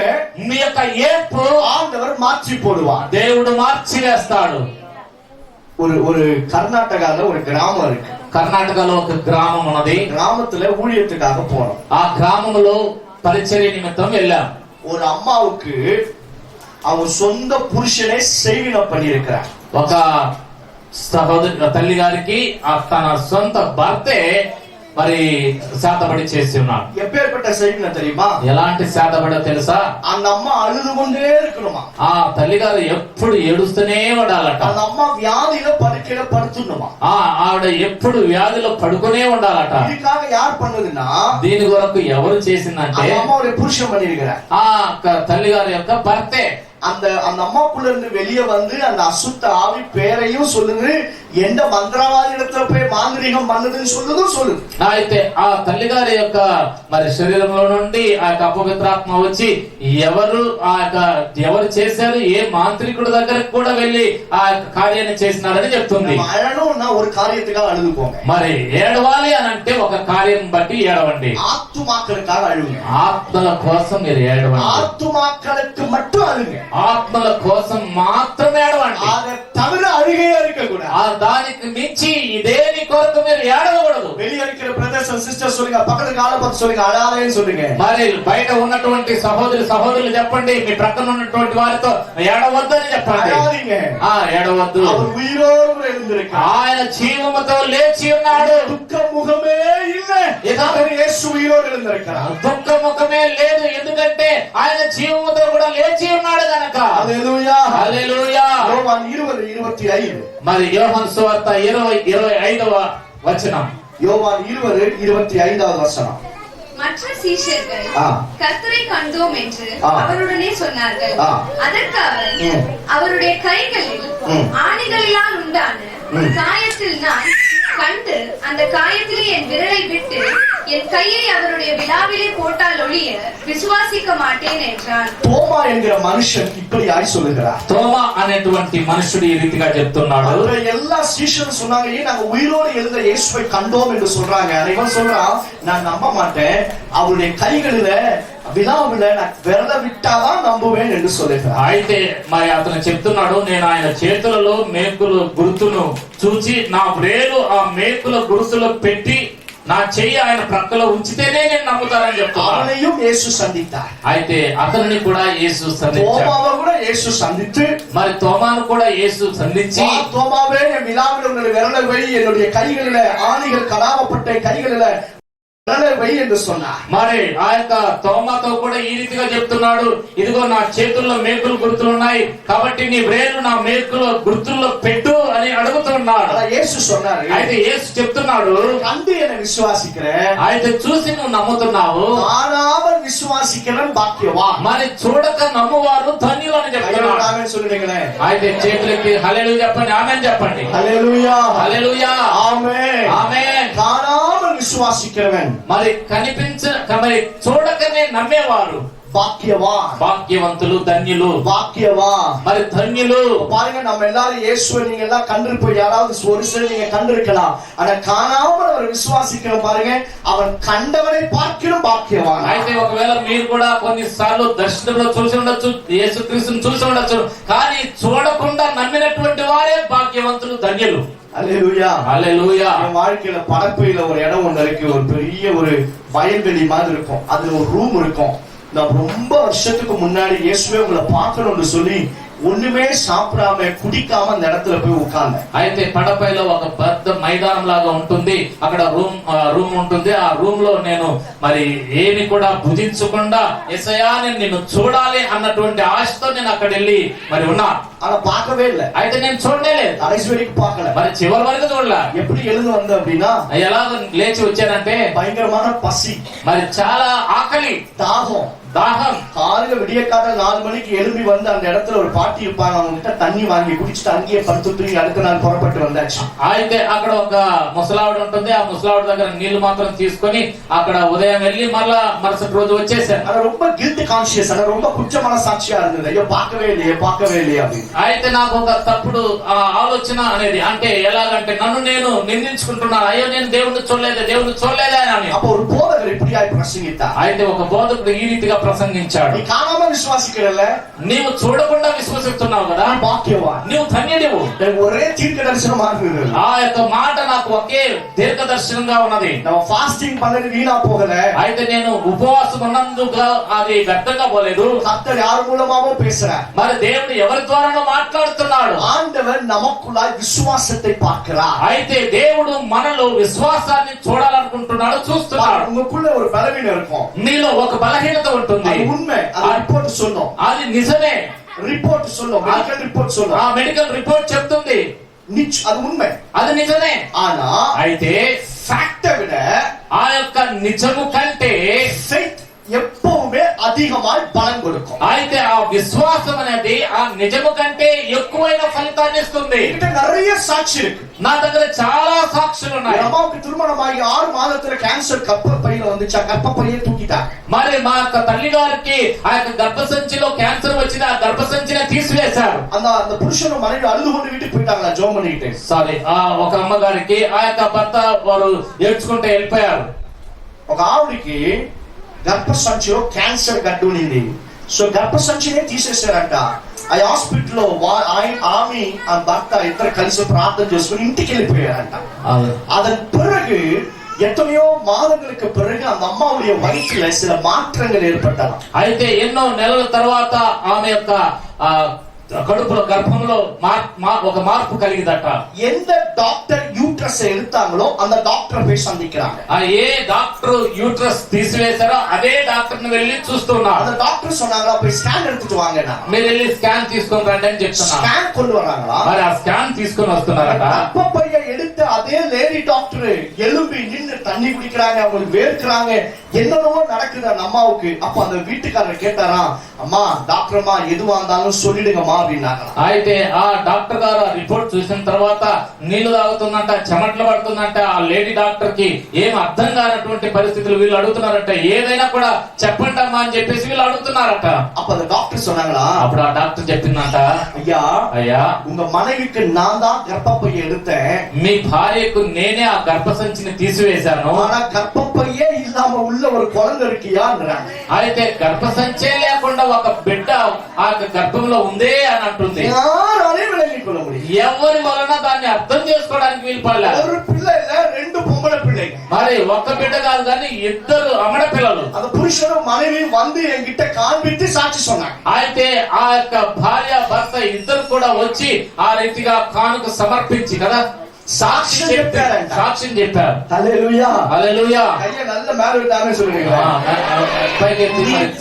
మీ యొక్క ఏడ్పు ஆண்டவர் மாற்றி போடுவார். దేవుడు మార్చి వేస్తాడు. ஒரு கர்நாடகால ஒரு கிராமம் இருக்கு. కర్ణాటకలో ఒక గ్రామం ఉన్నది. கிராமத்துல ஊழியத்துக்காக போனோம். ఆ గ్రామంలో పరిచర్య నిమిత్తం వెళ్ళాం. ஒரு அம்மாவுக்கு அவங்க சொந்த புருஷனே செய்வினை பண்ணியிருக்கிறார். ఒక సహోదరి తల్లి గారికి తన సొంత భర్తే మరి శాతబడి చేసి ఉన్నాడు. எப்பேற்பட்ட செய்வினை தெரியுமா? ఎలాంటి శాతబడో తెలుసా? அந்த అమ్మ அழுது கொண்டே இருக்கணுமா. ఆ తల్లి గారు ఎప్పుడు ఏడుస్తూనే ఉండాలట. அந்த అమ్మ வியாதியில படுக்கையில పడుతుండమా. ఆవిడ ఎప్పుడు వ్యాధిలో పడుకునే ఉండాలట. இதுக்காக யார் பண்ணதுன்னா, దీని కొరకు ఎవరు చేసిందంటే அந்த அம்மாவுடைய புருஷன் பண்ணியிருக்கிறார். ఆ తల్లి గారి యొక్క భర్తే. அந்த அம்மாக்குள்ள இருந்து வெளியே வந்து அந்த அசுத்த ஆவி பேரையும் சொல்லுது, எந்த மந்திரவாதி இடத்துல போய் மாந்திரிகம் பண்ணுதுன்னு சொல்லுதும் சொல்லுது. అయితే ఆ తల్లి గారి యొక్క మరి శరీరంలో నుండి ఆ యొక్క అపవిత్రాత్మ వచ్చి ఎవరు చేశారు, ఏ మాంత్రికుడి దగ్గరకు కూడా వెళ్ళి ఆ యొక్క కార్యాన్ని చేసినారని చెప్తుంది. அழணும்னா ஒரு காரியத்துக்காக அழுது போங்க. మరి ఏడవాలి అని అంటే ఒక కార్యం బట్టి ఏడవండి. ஆத்துமாக்களுக்காக அழுங்க. ఆత్మల కోసం మీరు ఏడవండి. ஆத்துமாக்களுக்கு மட்டும் அழுங்க. ఆత్మల కోసం మాత్రమే ఏడవండి. அதை தவிர அழுகையே இருக்கக்கூடாது. దానికి మించి ఇదేని కొరకు మీరు ఏడవకూడదు. வெளியே இருக்கிற பிரதர்ஸ் அண்ட் சிஸ்டர்ஸ் சொல்லுங்க, பக்கத்துல காலை பார்த்து சொல்லுங்க, அழாதேன்னு சொல்லுங்க. మరి బయట ఉన్నటువంటి సహోదరులు చెప్పండి, మీ ప్రక్కన ఉన్నటువంటి వారితో ఏడవద్దని చెప్పండి. ఏడవద్దు. அவர் உயிரோடு எழுந்திருக்கிறார். ఆయన జీవముతో లేచి ఉన్నాడు. துக்க முகமே இல்லை. இயேசு உயிரோடு எழுந்திருக்கிறார். దుఃఖ ముఖమే లేదు, ఎందుకంటే ఆయన జీవముతో కూడా లేచి ఉన్నాడు గనక. హల్లెలూయా, హల్లెలూయా. యోహాను 20:25. మరి యోహాను సువార్త 20:25వ వచనం. யோவான் 20:25வது வசனம். மற்ற சீஷர்கள் ஆ. கர்த்தரை கண்டோம் என்று ஆ. அவருடனே சொன்னார்கள். ஆ. அதற்கு அவர் ம். அவருடைய கைகளில் ஆணிகளினால் உண்டான காயத்தில் நான் கண்டு அந்த காயத்திலே என் விரலை விட்டு என் கையை அவருடைய விழாவிலே போட்டால் ஒழிய விசுவாசிக்க மாட்டேன் என்றான். தோமா என்கிற மனுஷன் இப்படியாய் சொல்லுகிறார். తోమా అనేటువంటి మనుషుడు ఈ రీతిగా చెప్తున్నాడు. அவரை எல்லா சீஷரும் சொன்னாங்க, ஏன் நாங்க உயிரோடு எழுந்த இயேசுவை கண்டோம் என்று சொல்றாங்க. இவன் சொல்றான், நான் நம்ப மாட்டேன், அவருடைய கைகளில విలాముల నాకు వెరల విట్టావా నమ్మువేన్ என்று சொல்லுகிறார். అయితే మరి అతను చెప్తున్నాడు, నేను ఆయన చేతులలో మేకుల గుర్తును చూచి నా వ్రేలు ఆ మేకుల గుర్తులో పెట్టి నా చెయ్యి ఆయన ప్రక్కలో ఉంచితేనే నేను నమ్ముతానని చెప్తున్నాడు. அவனையும் இயேசு சந்தித்தார். అయితే అతనిని కూడా యేసు సంధించాడు. தோமாவை கூட இயேசு சந்தித்து, మరి తోమాను కూడా యేసు సంధించి, தோமாவே என் விலாவில் உன்னுடைய விரலை வை, என்னுடைய கைகளில ஆணிகள் கடாவப்பட்ட கைகளில என்று சொன்னார். మరి ఆ యొక్క తోమాతో కూడా ఈ రీతిగా చెప్తున్నాడు, ఇదిగో నా చేతుల్లో మేకులు గుర్తులు ఉన్నాయి కాబట్టి నీ వ్రేలు నా మేకుల గుర్తుల్లో పెట్టు అని అడుగుతున్నాడు. యేసు சொன்னாரு. అయితే యేసు చెప్తున్నాడు, கண்டு என்னை விசுவாசிக்கிறேன், అయితే చూసి నువ్వు నమ్ముతున్నావు, காணாமல் விசுவாசிக்கிறேன் பாக்கியவான். మరి చూడక నమ్మువారు ధన్యులు అని చెప్తున్నాడు. ఆమేన్ சொல்லுங்களே. అయితే చేతులకి హల్లెలూయా చెప్పండి, ఆమేన్ చెప్పండి. హల్లెలూయా, హల్లెలూయా, ఆమేన్, ఆమేన్. కాణాமல் విశ్వాసిக்கிறவன், మరి మరి చూడకనే నమ్మేవారు பாக்கியவான், భాగ్యవంతులు, ధన్యులు, பாக்கியவான், మరి ధన్యులు. பாருங்க, நம்ம எல்லாரும் இயேசுவை நீங்க எல்லாம் கண்டிருப்போம், யாராவது ஒரு சிலர் நீங்க கண்டிருக்கலாம். ஆனா காணாமல் அவர் விசுவாசிக்கிறோம் பாருங்க, அவன் கண்டவனை பார்க்கிறோம் பாக்கியவான். అయితే ఒకవేళ మీరు కూడా కొన్నిసార్లు దర్శనంలో చూసి ఉండొచ్చు, యేసుక్రీస్తుని చూసి ఉండొచ్చు, కానీ చూడకుండా నమ్మినటువంటి వారే భాగ్యవంతులు, ధన్యులు. அல்லேலூயா, அல்லேலூயா. என் வாழ்க்கையில படப்பையில ஒரு இடம் ஒண்ணு இருக்கு, ஒரு பெரிய ஒரு வயல்வெளி மாதிரி இருக்கும், அதுல ஒரு ரூம் இருக்கும். நான் ரொம்ப வருஷத்துக்கு முன்னாடி இயேசுவே உங்களை பார்க்கணும்னு சொல்லி ஒண்ணுமே சாப்பிடாம குடிக்காம அந்த இடத்துல போய் உட்கார்ந்தேன். అయితే పడపైలో ఒక పెద్ద మైదానం లాగా ఉంటుంది, అక్కడ రూమ్ ఉంటుంది. ఆ రూమ్ లో నేను మరి ఏమి కూడా భుజించకుండా యేసయ్యా నేను నిన్ను చూడాలి అన్నటువంటి ఆశతో నేను అక్కడ వెళ్ళి మరి ఉన్నా. ஆனா பார்க்கவே இல்ல. అయితే నేను చూడలేదు, கடைசி வரைக்கும் பார்க்கல. మరి చివరి వరకు చూడలే. எப்படி எழுந்து வந்த அப்படின்னா, ఎలాగ లేచి వచ్చానంటే பயங்கரமான பசி, మరి చాలా ఆకలి, தாகம், దాహం. காலையில விடிய கால 4 மணிக்கு எழும்பி வந்து அந்த இடத்துல ஒரு பாட்டி இருப்பாங்க, அவங்க கிட்ட தண்ணி வாங்கி குடிச்சிட்டு அங்கேயே படுத்துட்டு அடுத்த நாள் புறப்பட்டு வந்தாச்சு. అయితే అక్కడ ఒక ముసలావిడ ఉంటుంది, ఆ ముసలావిడ దగ్గర నీళ్లు మాత్రం తీసుకొని అక్కడ ఉదయం వెళ్ళి మళ్ళా మరుసటి రోజు వచ్చేసాను. ஆனா ரொம்ப கில்ட் கான்ஷியஸ், ஆனா ரொம்ப குற்றமான சாட்சியா இருந்தது. ஐயோ பார்க்கவே இல்லையே அப்படின்னு. అయితే నాకు ఒక తప్పుడు ఆలోచన అనేది, అంటే ఎలాగంటే నన్ను నేను నిందించుకుంటున్నాను, అయ్యో నేను దేవుణ్ణి చూడలేదే అని. அப்போ ஒரு போதகர் இப்படியாய் பிரசங்கித்தார். అయితే ఒక బోధకుడు ఈ రీతిగా ప్రసంగించాడు, நீ காணாம விசுவாசிக்கிறல்ல, నీవు చూడకుండా విశ్వసిస్తున్నావు కదా, பாக்கியவான், నీవు ధన్యుడివు. ஒரே தீர்க்க தரிசனமா இருந்தது. ఆ యొక్క మాట నాకు ఒకే దీర్ఘ దర్శనంగా ఉన్నది. நம்ம ஃபாஸ்டிங் பண்ணது வீணா போகல. అయితే నేను ఉపవాసం ఉన్నందుకు అది వ్యర్థంగా పోలేదు. கர்த்தர் யார் மூலமாவோ பேசுறார். మరి దేవుడు ఎవరి ద్వారానో మాట్లాడుతున్నాడు. ஆண்டவர் நமக்குள்ளாய் விசுவாசத்தை பார்க்கிறார். అయితే దేవుడు మనలో విశ్వాసాన్ని చూడాలనుకుంటున్నాడు, చూస్తున్నాడు. உங்களுக்குள்ள ஒரு பலவீனம் இருக்கும், నీలో ఒక బలహీనత ఉంటుంది, அது உண்மை. அது ரிப்போர்ட் சொல்லும், అది నిజమే. రిపోర్ట్ சொல்லும், மெடிக்கல் ரிப்போர்ட் சொல்லும், ఆ మెడికల్ రిపోర్ట్ చెప్తుంది, அது உண்மை, అది నిజమే. ஆனா అయితే ఫ్యాక్ట్ விட ఆ యొక్క నిజము కంటే faith எப்பவுமே அதிகமாய் பலன் கொடுக்கும். అయితే ఆ విశ్వాసం అనేది ఆ నిజము కంటే ఎక్కువైన ఫలితాన్ని ఇస్తుంది. என்கிட்ட நிறைய சாட்சி இருக்கு. నా దగ్గర చాలా సాక్షులు ఉన్నాయి. அம்மாவுக்கு திருமணமாகி 6 மாதத்துல கேன்சர் கர்ப்பப்பையில வந்துச்சு, கர்ப்பப்பையை தூக்கிட்டாங்க. మరి మా యొక్క తల్లి గారికి ఆ యొక్క గర్భసంచిలో క్యాన్సర్ వచ్చింది, ఆ గర్భసంచిని తీసివేశారు. அந்த புருஷனும் மனைவி அழுது கொண்டு வீட்டுக்கு போயிட்டாங்களா, ஜெபம் பண்ணிட்டு. సారీ, ఒక అమ్మగారికి ఆ యొక్క భర్త వారు ఏడ్చుకుంటూ వెళ్ళిపోయారు. ఒక ఆవిడికి గర్భసంచిలో క్యాన్సర్ గడ్డు ఉంది. సో గర్భసంచినే తీసేశారంట. ఆ హాస్పిటల్లో ఆమె ఆ భర్త ఇద్దరు కలిసి ప్రార్థన చేసుకుని ఇంటికి వెళ్ళిపోయారంట. அதன் பிறகு எத்தனையோ மாதங்களுக்கு பிறகு அந்த அம்மாவுடைய வயிற்றுல சில மாற்றங்கள் ஏற்பட்டன. అయితే ఎన్నో నెలల తర్వాత ఆమె యొక్క కడుపులో గర్భంలో ఒక మార్పు కలిగిందట. எந்த டாக்டர் யூட்ரஸ் எடுத்தாங்களோ அந்த டாக்டர் போய் சந்திக்கிறாங்க. ఏ డాక్టర్ యూట్రస్ తీసివేశారో అదే డాక్టర్ ని వెళ్ళి చూస్తున్నారు. அந்த டாக்டர் சொன்னாங்களா போய் ஸ்கேன் எடுத்துட்டு வாங்க. మీరు వెళ్ళి స్కాన్ తీసుకొని రండి అని చెప్తున్నారు. ஸ்கேன் கொண்டு வராங்களா? మరి ఆ స్కాన్ తీసుకొని వస్తున్నారట. கர்ப்பப்பையை எடுத்த அதே லேடி டாக்டர் எழும்பி நின்னு தண்ணி குடிக்கிறாங்க, அவங்களுக்கு வேர்க்கிறாங்க, என்னென்னவோ நடக்குது அந்த அம்மாவுக்கு. அப்ப அந்த வீட்டுக்காரர் கேட்டாரா, அம்மா டாக்டர் அம்மா எதுவா இருந்தாலும் சொல்லிடுங்கம்மா அப்படின்னாங்க. అయితే ఆ డాక్టర్ గారు ఆ రిపోర్ట్ చూసిన తర్వాత నీళ్లు తాగుతుందంట, చెమట్లు పడుతుందంట. ఆ లేడీ డాక్టర్ కి ఏం అర్థం కానటువంటి పరిస్థితులు వీళ్ళు అడుగుతున్నారట. ఏదైనా కూడా చెప్పండి అమ్మా అని చెప్పేసి వీళ్ళు అడుగుతున్నారట. அப்ப அந்த டாக்டர் சொன்னாங்களா, అప్పుడు ఆ డాక్టర్ చెప్పిందంట, ஐயா అయ్యా உங்க மனைவிக்கு நான் தான் கர்ப்பப்பையை எடுத்தேன், మీ భార్యకు నేనే ఆ గర్భసంచిని తీసివేశాను, ஆனா கர்ப்பப்பையே இல்லாம உள்ள ஒரு குழந்தை இருக்கியான்றாங்க. అయితే గర్భసంచే లేకుండా ఒక బిడ్డ ఆ గర్భంలో ఉందే అని అంటుంది. யாராலையும் விளங்கிக் கொள்ள முடியும். ఎవరి వలన దాన్ని అర్థం చేసుకోవడానికి వీలు పడలే. ஒரு பிள்ளை இல்ல, ரெண்டு பொம்பளை பிள்ளைங்க. మరి ఒక్క బిడ్డ కాదు కానీ ఇద్దరు అమడ పిల్లలు. அந்த புருஷனும் மனைவி வந்து என்கிட்ட காண்பித்து சாட்சி சொன்னாங்க. అయితే ఆ యొక్క భార్య భర్త ఇద్దరు కూడా వచ్చి ఆ రీతిగా కానుక సమర్పించి కదా సాక్ష్యం చెప్పారు. హల్లెలూయా హల్లెలూయా. கையை நல்ல மேல விட்டாமே சொல்லுங்க.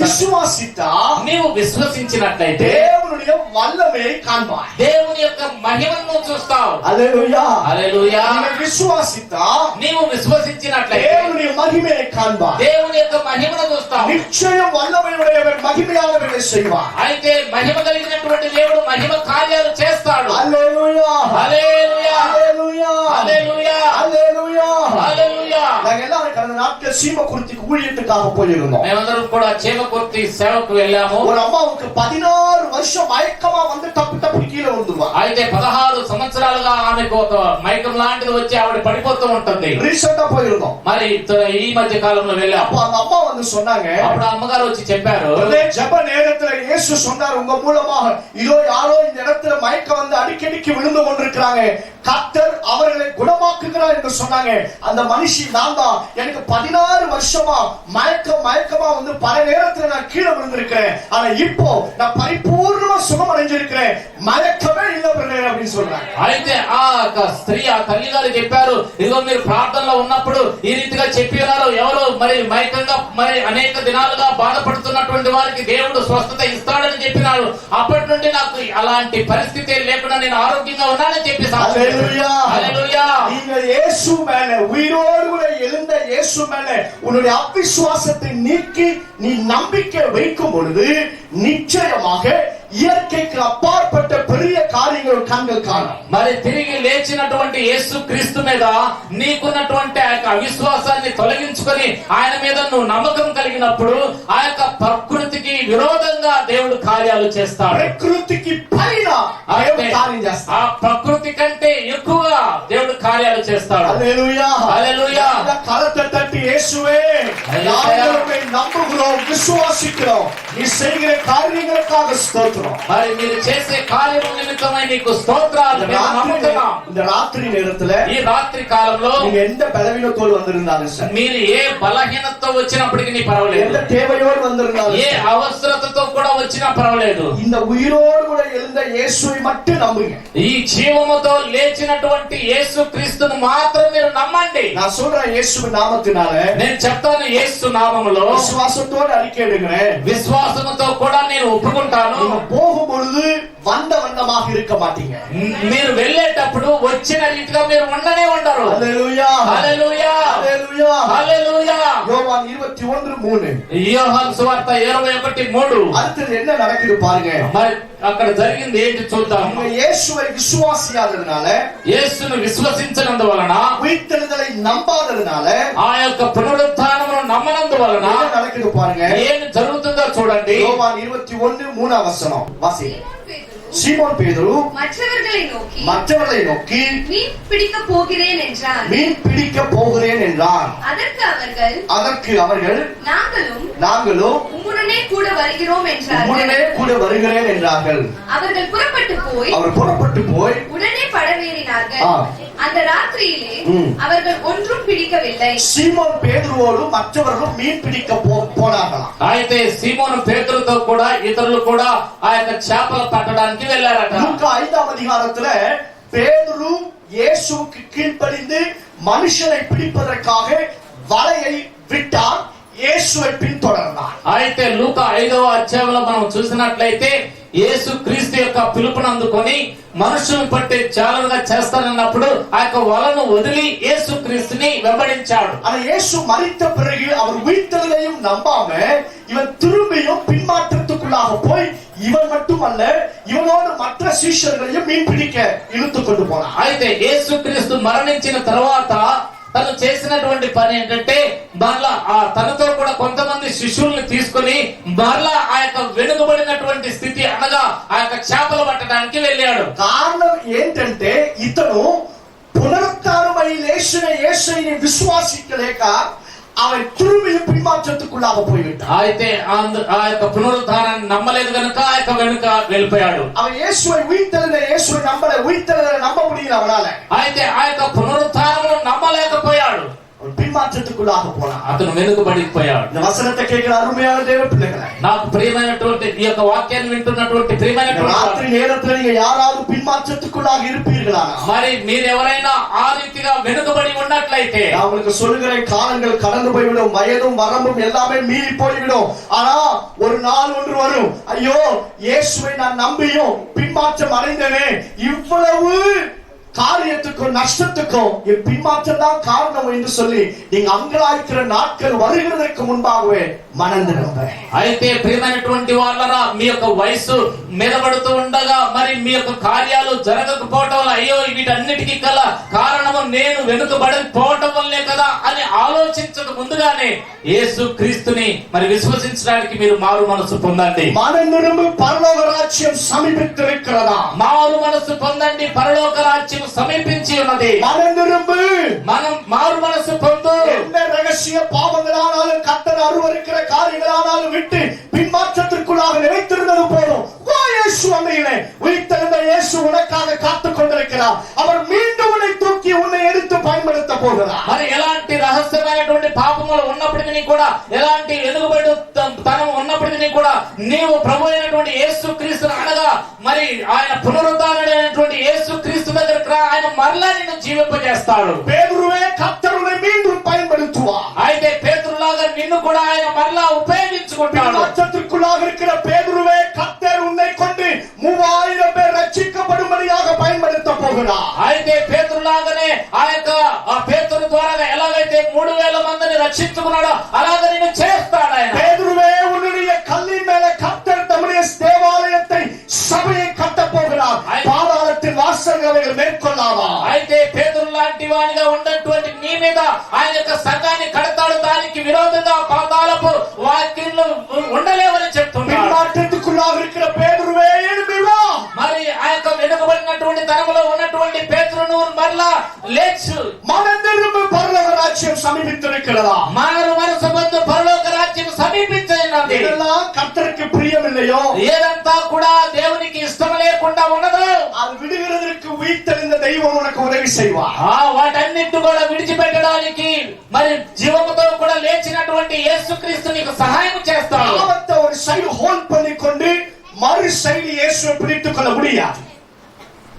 విశ్వాసితా నీవు విశ్వసించినట్లయితే దేవుని వల్లమే కాண்பாய், దేవుని యొక్క మహిమను చూస్తావు. హల్లెలూయా హల్లెలూయా. విశ్వాసితా నీవు విశ్వసించినట్లయితే దేవుని మహిమే కాண்பாய், దేవుని యొక్క మహిమను చూస్తావు. నిశ్చయం వల్లమైనவர் మహిమయానవే செய்வார். అయితే మహిమ కలిగినటువంటి దేవుడు మహిమ కార్యాలు చేస్తాడు. హల్లెలూయా హల్లెలూయా. హల్లెలూయా హల్లెలూయా. హల్లెలూయా. హల్లెలూయా. நாங்க எல்லாரும் கடந்த நாட்கள் சீமகுருத்திக்கு ஊழியத்துக்காக போயிருந்தோம். మేమందరం కూడా చేమకుర్తి సేవకు వెళ్ళాము. ஒரு அம்மாவுக்கு 16 வருஷம் மயக்கமா வந்து டப்பு டப்பு கீழே விழுந்துருவா. అయితే 16 సంవత్సరాలుగా ఆమెకు ఒక మైకం లాంటిది వచ్చి ఆవిడ పడిపోతూ ఉంటుంది. ரீசெண்டா போயிருந்தோம். మరి ఈ మధ్య కాలంలో వెళ్ళాము. அப்ப அந்த அம்மா வந்து சொன்னாங்க, అప్పుడు అమ్మగారు వచ్చి చెప్పారు, அதே ஜெப நேரத்துல இயேசு சொன்னார் உங்க மூலமாக, இதோ யாரோ இந்த இடத்துல மயக்கம் வந்து அடிக்கடிக்கு விழுந்து கொண்டிருக்கிறாங்க, கர்த்தர் அவர்களை குணமாக்குகிறார் என்று சொன்னாங்க. அந்த மனுஷி நான் தான். எனக்கு 16 வருஷமா மயக்கமா வந்து பல நேரத்துல நான் கீழே விழுந்திருக்கிறேன், ஆனா இப்போ நான் பரிபூர்ணமா சுகம் அடைஞ்சிருக்கிறேன், மயக்கமே இல்ல பிரதர் அப்படின்னு சொல்றாங்க. అయితే ఆ స్త్రీ ఆ తల్లి గారు చెప్పారు, ఇదిగో మీరు ప్రార్థనలో ఉన్నప్పుడు ఈ రీతిగా చెప్పి ఉన్నారు, ఎవరు మరి మైకంగా మరి అనేక దినాలుగా బాధపడుతున్నటువంటి వారికి దేవుడు స్వస్థత ఇస్తాడని చెప్పినాడు. అప్పటి నుండి నాకు అలాంటి పరిస్థితి లేకుండా నేను ఆరోగ్యంగా ఉన్నానని చెప్పి நீங்க இயேசு மேல உயிரோடு கூட எழுந்த இயேசு மேல உன்னுடைய அவிசுவாசத்தை நீக்கி நீ நம்பிக்கை வைக்கும் பொழுது நிச்சயமாக ఇయర్కి అపార్పట్ట పెరియ కార్యములు కన్నులు కాణం. మరి తిరిగి లేచినటువంటి యేసు క్రీస్తు మీద నీకున్నటువంటి ఆ యొక్క అవిశ్వాసాన్ని తొలగించుకొని ఆయన మీద నువ్వు నమ్మకం కలిగినప్పుడు ఆ యొక్క ప్రకృతికి విరోధంగా దేవుడు కార్యాలు చేస్తాడు. ప్రకృతికి పైన దేవుడు కార్యం చేస్తాడు. ఆ ప్రకృతి కంటే ఎక్కువగా దేవుడు కార్యాలు చేస్తాడు. హల్లెలూయా. హల్లెలూయా. కరத்தை தட்டி இயேசுவே நாங்கள் உம்மை நம்புகிறோம், விசுவாசிக்கிறோம், நீ செய்கிற காரியங்களுக்காக ஸ்தோத்திரம். మరి మీరు చేసే కార్యము నిమిత్తమై నీకు స్తోత్రాలు. இந்த ராத்திரி நேரத்துல ఈ రాత్రి కాలంలో நீங்க எந்த பலவீனத்தோடு வந்திருந்தாலும் சரி, మీరు ఏ బలహీనతతో వచ్చినప్పటికీ పర్వాలేదు, எந்த தேவையோடு வந்திருந்தாலும், ఏ అవసరతతో కూడా వచ్చినా పర్వాలేదు, இந்த உயிரோடு கூட எழுந்த இயேசுவை மட்டும் நம்புங்க. ఈ జీవముతో లేచినటువంటి యేసు క్రీస్తును మాత్రం మీరు నమ్మండి. நான் சொல்றேன் இயேசு நாமத்தினால, నేను చెప్తాను యేసు నామములో விசுவாசத்தோடு அறிக்கை எடுக்கிறேன், విశ్వాసముతో కూడా నేను ఒప్పుకుంటాను. போகும் பொழுது வந்த வண்ணமாக இருக்க மாட்டீங்க. మీరు వెళ్ళేటప్పుడు వచ్చిన రీతిగా మీరు ఉండనే ఉండరు. హల్లెలూయా. హల్లెలూయా. హల్లెలూయా. హల్లెలూయా. யோவான் 21:3. యోహాను సువార్త 21:3. அடுத்து என்ன நடக்குது பாருங்க. మరి అక్కడ జరిగింది ఏంటి చూద్దాం. நீங்க இயேசுவை విశ్వాసిயாததனால, యేసును విశ్వసించనందువలన, உயிர்த்தெழுதலை நம்பாததனால, ఆ యొక్క పునరుత్థానమును నమ్మనందువలన என்ன நடக்குது பாருங்க. ఏమి జరుగుతుందో చూడండి. யோவான் 21:3 வாசி. சீமோன் பேதுரு மற்றவர்களை நோக்கி மீன் பிடிக்க போகிறேன் என்றான். மீன் பிடிக்க போகிறேன் என்றான். அதற்கு அவர்கள் நாங்களும் உம்முடனே கூட வருகிறோம் என்றார்கள். அவர்கள் புறப்பட்டு போய் உடனே படவேறினார்கள். அந்த ராத்திரியிலே அவர்கள் ஒன்றும் பிடிக்கவில்லை. சீமோன் பேதுருவோடு மற்றவர்களும் மீன் பிடிக்க போனார்களாம். అయితే సీమోను పేతురుతో కూడా ఇతరులు కూడా ఆ యొక్క చేపలు పట్టడానికి వెళ్ళారట. లూకా 5వ అధ్యాయத்துல பேதுரு இயேசுவுக்கு கீழ்ப்படிந்து மனுஷனை பிடிப்பதற்காக வலையை விட்டார், இயேசுவை பின்தொடர்ந்தார். అయితే లూకా 5వ అధ్యాయంలో మనం చూసినట్లయితే యేసు క్రీస్తు యొక్క పిలుపును అందుకొని మనుషులను పట్టే జాలరుగా చేస్తానన్నప్పుడు ఆ యొక్క వలను వదిలి యేసు క్రీస్తుని వెంబడించాడు. ஆனா இயேசு மரித்த பிறகு அவர் உயிர்த்தெழுதலையும் நம்பாம இவன் திரும்பியும் பின்மாற்றத்துக்குள்ளாக போய் இவன் மட்டுமல்ல இவனோடு மற்ற சீஷர்களையும் மீன் பிடிக்க இழுத்து கொண்டு போனார். అయితే యేసు క్రీస్తు మరణించిన తర్వాత తను చేసినటువంటి పని ఏంటంటే మరలా తనతో కూడా కొంతమంది శిష్యుల్ని తీసుకుని మరలా ఆ యొక్క వెనుకబడినటువంటి స్థితి అనగా ఆ యొక్క చేపలు పట్టడానికి వెళ్ళాడు. కారణం ఏంటంటే ఇతను పునరుత్థానమై లేచిన యేసుని విశ్వాసించలేక அவன் திரும்பியும் பின்மாற்றத்துக்குள்ளாக போய்விட்டான். అయితే ఆ యొక్క పునరుద్ధానాన్ని నమ్మలేదు కనుక ఆ యొక్క వెనుక వెళ్ళిపోయాడు. அவன் இயேசுவை உயிர்த்தெழுந்த இயேசுவை நம்ப முடியல அவனால. అయితే ఆ యొక్క పునరుద్ధానమును నమ్మలేకపోయాడు. பின்மாற்றத்துக்குள்ளாக போனான். అతను వెనుకబడిపోయాడు. இந்த வசனத்தை கேட்கிற அருமையான தேவ பிள்ளைகளே, నాకు ప్రియమైనటువంటి ఈ యొక్క వాక్యాన్ని వింటున్నటువంటి ప్రియమైనటువంటి రాత్రి நேரத்துல நீங்க யாராவது பின்மாற்றத்துக்குள்ளாக இருப்பீர்களா? మరి మీరు ఎవరైనా ఆ రీతిగా వెనుకబడి ఉన్నట్లయితే நான் உங்களுக்கு சொல்லுகிறேன், காலங்கள் கடந்து போய்விடும், வயதும் வரம்பும் எல்லாமே மீறி போய்விடும். ஆனா ஒரு நாள் ஒன்று வரும், ஐயோ இயேசுவை நான் நம்பியும் பின்மாற்றம் அடைந்தனே, இவ்வளவு காரியத்துக்கும் நஷ்டத்துக்கும் என் பின்மாற்றம் தான் காரணம் என்று சொல்லி நீங்க அங்கலாய்க்கிற நாட்கள் வருகிறதற்கு முன்பாகவே மனந்திருங்க. అయితే ప్రియమైనటువంటి వాళ్ళరా, మీ యొక్క వయసు మెదపడుతూ ఉండగా మరి మీ యొక్క కార్యాలు జరగకపోవటం వల్ల అయ్యో వీటన్నిటికీ గల కారణము నేను వెనుకబడిపోవటం వల్లే కదా అని ఆలోచించక ముందుగానే యేసు క్రీస్తుని మరి విశ్వసించడానికి మీరు మారు మనసు పొందండి. மனந்திரும்பு, பரலோக ராஜ்யம் சமீபித்திருக்கிறதா? మారు మనసు పొందండి, పరలోక రాజ్యం సమీపించి ఉన్నది. మనం మారు మనసు పొందు. எந்த ரகசிய பாவங்களானாலும் கர்த்தர் அருவருக்கிற காரியங்களானாலும் விட்டு பின்மாற்றத்திற்குள்ளாக நிலைத்திருந்தது போதும். இயேசு அன்னையிலே உயிர்த்தெழுந்த இயேசு உனக்காக காத்துக் கொண்டிருக்கிறார். அவர் மீண்டும் உன்னை தூக்கி உன்னை எடுத்து பயன்படுத்த போகிறார். మరి ఎలాంటి రహస్యమైనటువంటి పాపములు ఉన్నప్పటికీ కూడా, ఎలాంటి వెనుకబడి తనం ఉన్నప్పటికీ కూడా నీవు ప్రభు అయినటువంటి యేసు క్రీస్తును అనగా మరి ఆయన పునరుద్ధానుడైనటువంటి యేసు క్రీస్తు దగ్గరకు రా, ఆయన మరలా నిన్ను జీవింపజేస్తాడు. பேதுருவே கர்த்தர் உன்னை மீண்டும் பயன்படுத்துவார். అయితే పేతురులాగా నిన్ను కూడా ఆయన మరలా ఉపయోగించుకుంటాడు. பின்மாற்றத்திற்குள்ளாக இருக்கிற பேதுருவே கர்த்தர் உன்னை கொண்டு 3000 பேர் ரட்சிக்கப்படும்படியாக பயன்படுத்த போகிறார். అయితే పేతురులాగానే ఆ పేతురు ద్వారా ఎలాగైతే 3000 మందిని రక్షించుకున్నాడో అలాగే నిన్ను చేస్తాడు ఆయన. பேதுருவே உன்னுடைய கல்லின் மேல கர்த்தர் தம்முடைய தேவாலயத்தை சபையை கட்ட போகிறார். பாதாளத்தின் வாசல்களை மேற்கொள்ளாமா? అయితే పేతురు లాంటి వానిగా ఉన్నటువంటి నీ మీద ఆయన యొక్క సంఘాన్ని కడతాడు, దానికి విరోధంగా పాతాళపు వాక్యంలో ఉండలేవని చెప్తున్నాడు. பின்மாற்றத்துக்குள்ளாக இருக்கிற பேதுருவே எழும்பி வா. మరి ఆ యొక్క వెనుకబడినటువంటి తరములో ఉన్నటువంటి పేతురును మరలా లేచు. மனந்திரும்பு, பரலோக ராஜ்யம் சமீபித்திருக்கிறதா? మారు మనసు పొందు, పరలోక రాజ్యం సమీపించినది. இதெல்லாம் கர்த்தருக்கு பிரியமில்லையோ? ఏదంతా కూడా దేవునికి ఇష్టం లేకుండా ఉన్నదో அது விடுகிறதற்கு உயிர்த்தெழுந்த தெய்வம் உனக்கு உதவி செய்வார். వాటన్నిటి కూడా విడిచిపెట్టడానికి మరి జీవముతో కూడా లేచినటువంటి యేసుక్రీస్తు నీకు సహాయం చేస్తాడు. பாவத்தை ஒரு சைடு ஹோல்ட் பண்ணிக்கொண்டு மறு சைடு இயேசுவை பிடித்துக் கொள்ள முடியாது.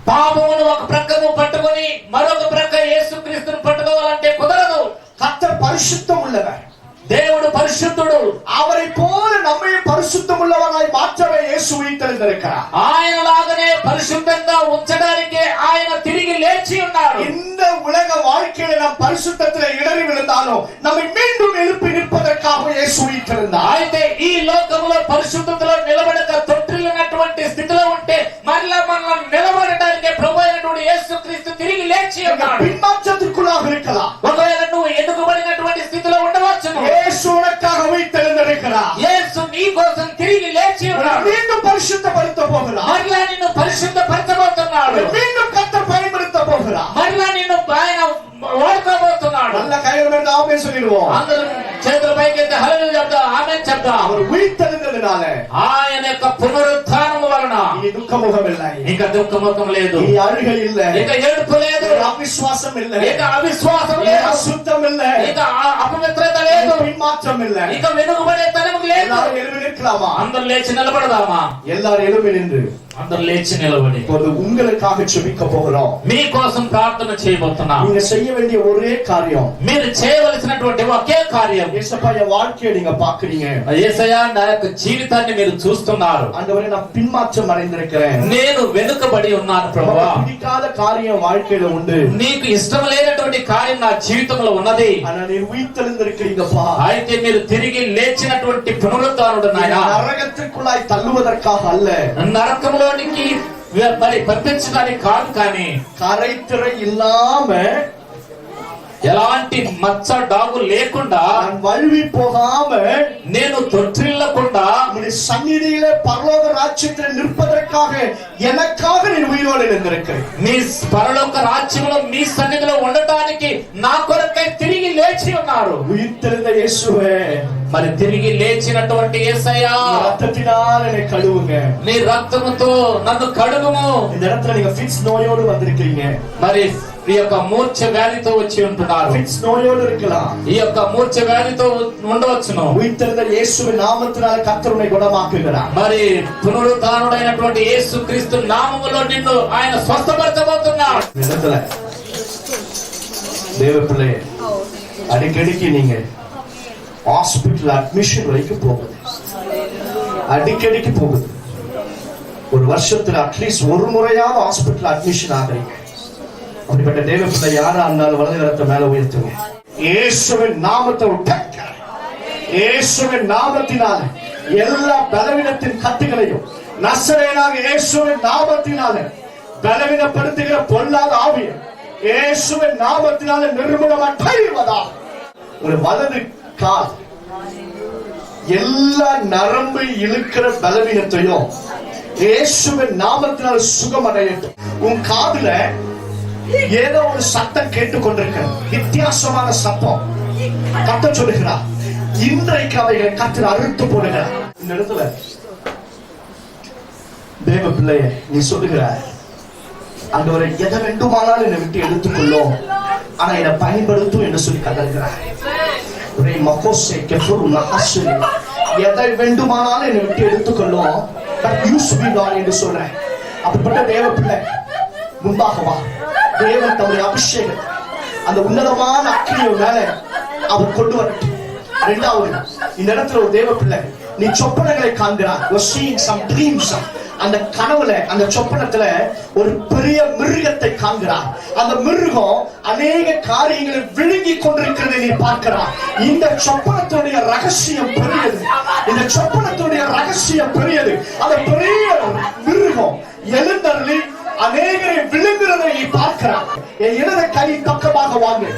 పాపమును ఒక ప్రక్కను పట్టుకొని మరొక ప్రక్క యేసుక్రీస్తును పట్టుకోవాలంటే కుదరదు. கர்த்தர் பரிசுத்தம் உள்ளவர், దేవుడు పరిశుద్ధుడు. அவரை போல நம்மையும் பரிசுத்தம் உள்ளவனாய் மாற்றவே இயேசு உயிர்த்தெழுந்திருக்கிறார். ఆయన లాగానే పరిశుద్ధంగా ఉంచడానికి ఆయన తిరిగి లేచి ఉన్నాడు. இந்த உலக வாழ்க்கையில நாம் பரிசுத்தத்திலே இடறி விழுந்தாலும் நம்மை மீண்டும் எழுப்பி நிற்பதற்காக இயேசு உயிர்த்தெழுந்தார். అయితే ఈ లోకములో పరిశుద్ధతలో నిలబడక తొట్టిల్లినటువంటి స్థితిలో ఉంటే మరలా మనం నిలబడడానికి ప్రభు అయినటువంటి యేసుక్రీస్తు తిరిగి లేచి ఉన్నాడు. பின்மாற்றத்திற்குள்ளாக இருக்கலாம். ఒకవేళ నువ్వు ఎన్నుకోబడినటువంటి స్థితిలో ఉండవచ్చును. இயேசு உனக்காக உயிர்த்தெழுந்திருக்கிறார். యేసు నీ కోసం తిరిగి లేచి ఉన్నాడు. மீண்டும் பரிசுத்தப்படுத்த போகிறார். మరలా నిన్ను పరిశుద్ధపరచబోతున్నాడు. மீண்டும் கர்த்தர் பயன்படுத்த போகிறார். మరలా నిన్ను ఆయన వాడుకోబోతున్నాడు. நல்ல கைகள் மேல ஆமென் சொல்லிடுவோம். అందరూ చేతుల పైకెత్తి హల్లెలూయా చెప్దాం, ఆమేన్ చెప్దాం. அவர் உயிர்த்தெழுந்ததினால ఆయన యొక్క పునరుత్థానము వలన நீ துக்க ముఖం இல்லை, ఇక దుఃఖ ముఖం లేదు, ఈ అழுகை இல்லை, ఇక ఏడుపు లేదు, అవిశ్వాసం இல்லை, ఇక అవిశ్వాసం లేదు, అశుద్ధం இல்லை, ఇక అపవిత్రత లేదు, పిన్మాత్రం இல்லை, ఇక వెనుకబడే తనం లేదు. எல்லாரும் எழும்பி நிற்கலாமா? అందరూ లేచి నిలబడదామా? எல்லாரும் எழும்பி நின்று అందరూ లేచి నిలబడి இப்போது உங்களுக்காக ஜெபிக்க போகிறோம். మీకోసం ప్రార్థన చేయబోతున్నాం. நீங்க செய்ய வேண்டிய ஒரே காரியம், మీరు చేయవలసినటువంటి ఒకే కార్యం, యేసప్పா என் வாழ்க்கையை நீங்க பாக்குறீங்க, యేసయ్యా నా యొక్క జీవితాన్ని మీరు చూస్తున్నారు, ஆண்டவரே நான் பின்மாற்றம் அடைந்திருக்கிறேன், నేను వెనుకబడి ఉన్నాను ప్రభువా, பிடிக்காத காரியம் வாழ்க்கையில உண்டு, నీకు ఇష్టం లేనటువంటి కార్యం నా జీవితంలో ఉన్నది, ஆனா நீ உயிர்த்தெழுந்திருக்கிறீங்கப்பா. అయితే మీరు తిరిగి లేచినటువంటి పునరుద్ధానుడు నాయనా, நரகத்திற்குள்ளாய் தள்ளுவதற்காக அல்ல, నరకంలోనికి మరి పంపించడానికి కాదు, కానీ கரைத்திரை இல்லாம ఎలాంటి మచ్చ డాగు లేకుండా, நான் வழுவி போகாம నేను తొట్టిల్లకుండా உம்முடைய சந்நிதியிலே பரலோக ராஜ்யத்தில் நிற்பதற்காக எனக்காக நீ உயிரோடு இருந்திருக்கிறேன். మీ పరలోక రాజ్యంలో మీ సన్నిధిలో ఉండటానికి నా కొరకై తిరిగి లేచి ఉన్నారు. உயிர்த்தெழுந்த இயேசுவே, మరి తిరిగి లేచినటువంటి యేసయ్యా, ரத்தத்தினால் என்னை கழுவுங்க. నీ రక్తముతో నన్ను కడుగుము. இந்த இடத்துல நீங்க ஃபிட்ஸ் நோயோடு வந்திருக்கீங்க, మరి ఈ యొక్క మూర్ఛ వ్యాధితో వచ్చి ఉంటున్నారు, ஃபிட்ஸ் நோயோடு இருக்கலாம், ఈ యొక్క మూర్ఛ వ్యాధితో ఉండవచ్చును. உயிர்த்தெழுந்த இயேசுவின் நாமத்தினால கர்த்தர் உன்னை குணமாக்குகிறார். మరి పునరుద్ధానుడైనటువంటి యేసుక్రీస్తు నామములో నిన్ను ఆయన స్వస్థపరచబోతున్నాడు. இந்த இடத்துல தேவ பிள்ளையே, அடிக்கடிக்கு நீங்க ஹாஸ்பிட்டல் அட்மிஷன் வரைக்கும் போகுது, அடிக்கடிக்கு போகுது. ஒரு வருஷத்துல அட்லீஸ்ட் ஒரு முறையாவது ஹாஸ்பிட்டல் அட்மிஷன் ஆகுறீங்க. அப்படிப்பட்ட தேவ பிள்ளை யாரா இருந்தாலும் வலது கரத்தை மேல உயர்த்துங்க. இயேசுவின் நாமத்தை உடைக்க, இயேசுவின் நாமத்தினால எல்லா பலவீனத்தின் கட்டுகளையும் நசரேயனாக இயேசுவின் நாமத்தினால பலவீனப்படுத்துகிற பொல்லாத ஆவியை இயேசுவின் நாமத்தினால நிர்மூலமடைவதா. ஒரு வலது கால் எல்லா நரம்பு இழுக்கிற பலவீனத்தையும் இயேசுவின் நாமத்தினால சுகமடையட்டும். உன் காதுல ஏதோ ஒரு சத்தம் கேட்டுக்கொண்டிருக்க, வித்தியாசமான சத்தம், கர்த்தர் சொல்லுகிறார், இன்றைக்கு அவைகளை கர்த்தர் அறுத்து போடுகிறார். இந்த இடத்துல தேவ பிள்ளைய நீ சொல்லுகிறார், ஆண்டவரே எதை வேண்டுமானாலும் என்னை விட்டு எடுத்துக்கொள்ளும், ஆனா என்னை பயன்படுத்தும் என்று சொல்லி கதறுகிறார். எதை வேண்டுமானாலும் என்னை விட்டு எடுத்துக்கொள்ளும், என்று சொல்றேன். அப்படிப்பட்ட தேவ பிள்ளை முன்பாக வா. தேவன் தம்முடைய அபிஷேகம் அந்த உன்னதமான அக்கினியை மேல அவர் கொண்டு வரட்டும். இரண்டாவது, இந்த இடத்துல ஒரு தேவ பிள்ளை நீ சொப்பனங்களை காண்கிறார். அந்த கனவுல, அந்த சொப்பனத்துல ஒரு பெரிய மிருகத்தை காண்கிறார். அந்த மிருகம் அநேக காரியங்களை விழுங்கி கொண்டிருக்கிறதை நீ பார்க்கிறார். இந்த சொப்பனத்துடைய ரகசியம் பெரியது, இந்த சொப்பனத்துடைய ரகசியம் பெரியது. அந்த பெரிய மிருகம் எழுந்தருளி அநேகரை விழுங்குறதை நீ பார்க்கிறார். என் இடது கை பக்கமாக வாங்கு,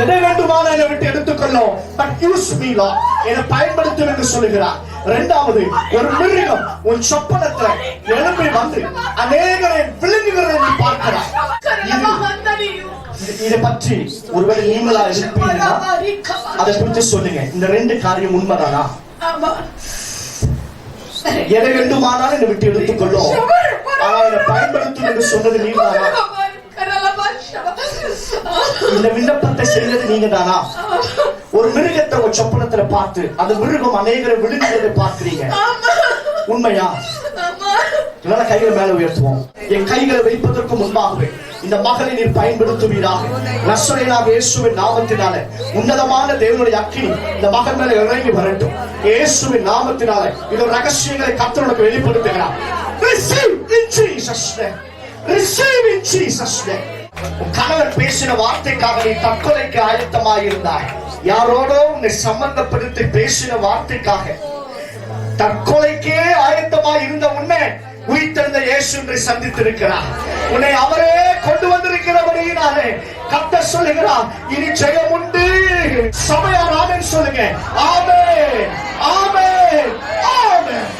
எதை வேண்டுமான என்னை விட்டு எடுத்துக்கொள்ளும், பட் யூஸ் மீ லார்ட், என்னை பயன்படுத்தும் என்று சொல்லுகிறார். இரண்டாவது, ஒரு மிருகம் உன் சொப்பனத்துல எழும்பி வந்து அநேகரை விழுங்குகிறதை நீ பார்க்கிறார். இதை பற்றி ஒருவேளை நீங்களா இருப்பீங்கன்னா அதை குறித்து சொல்லுங்க. இந்த ரெண்டு காரியம் உண்மைதானா? எதை வேண்டுமானாலும் என்னை விட்டு எடுத்துக்கொள்ளும், ஆனால் என்னை பயன்படுத்தும் என்று சொன்னது நீங்கதானா? இந்த விண்ணப்பத்தை செய்தது நீங்க தானா? ஒரு மிருகத்தை ஒரு சொப்பனத்துல பார்த்து அந்த மிருகம் அநேகரை விழுங்குறதை பார்க்கிறீங்க, உண்மையா? என்னால கைகளை மேல உயர்த்துவோம். என் கைகளை வைப்பதற்கு முன்பாகவே இந்த மகளை நீர் பயன்படுத்துவீராக. நசரேயனாக இயேசுவின் நாமத்தினால உன்னதமான தேவனுடைய அக்கினி இந்த மகன் மேல இறங்கி வரட்டும். இயேசுவின் நாமத்தினால இது ரகசியங்களை கர்த்தர் உனக்கு வெளிப்படுத்துகிறார். Receive in Jesus name. Receive in Jesus name. கணவன் பேசின வார்த்தைக்காக நீ தற்கொலைக்கு ஆயத்தமாயிருந்தாய். யாரோடோ உன்னை சம்பந்தப்படுத்தி பேசின வார்த்தைக்காக தற்கொலைக்கே ஆயத்தமாய் இருந்த உன்னை உயிர்த்தெழுந்த இயேசு என்று சந்தித்திருக்கிறார். உன்னை அவரே கொண்டு வந்திருக்கிறபடியினாலே கர்த்தர் சொல்லுகிறார், இனி ஜெயம் உண்டு. சபையார் ஆமென் சொல்லுங்க. ஆமென், ஆமென், ஆமென்.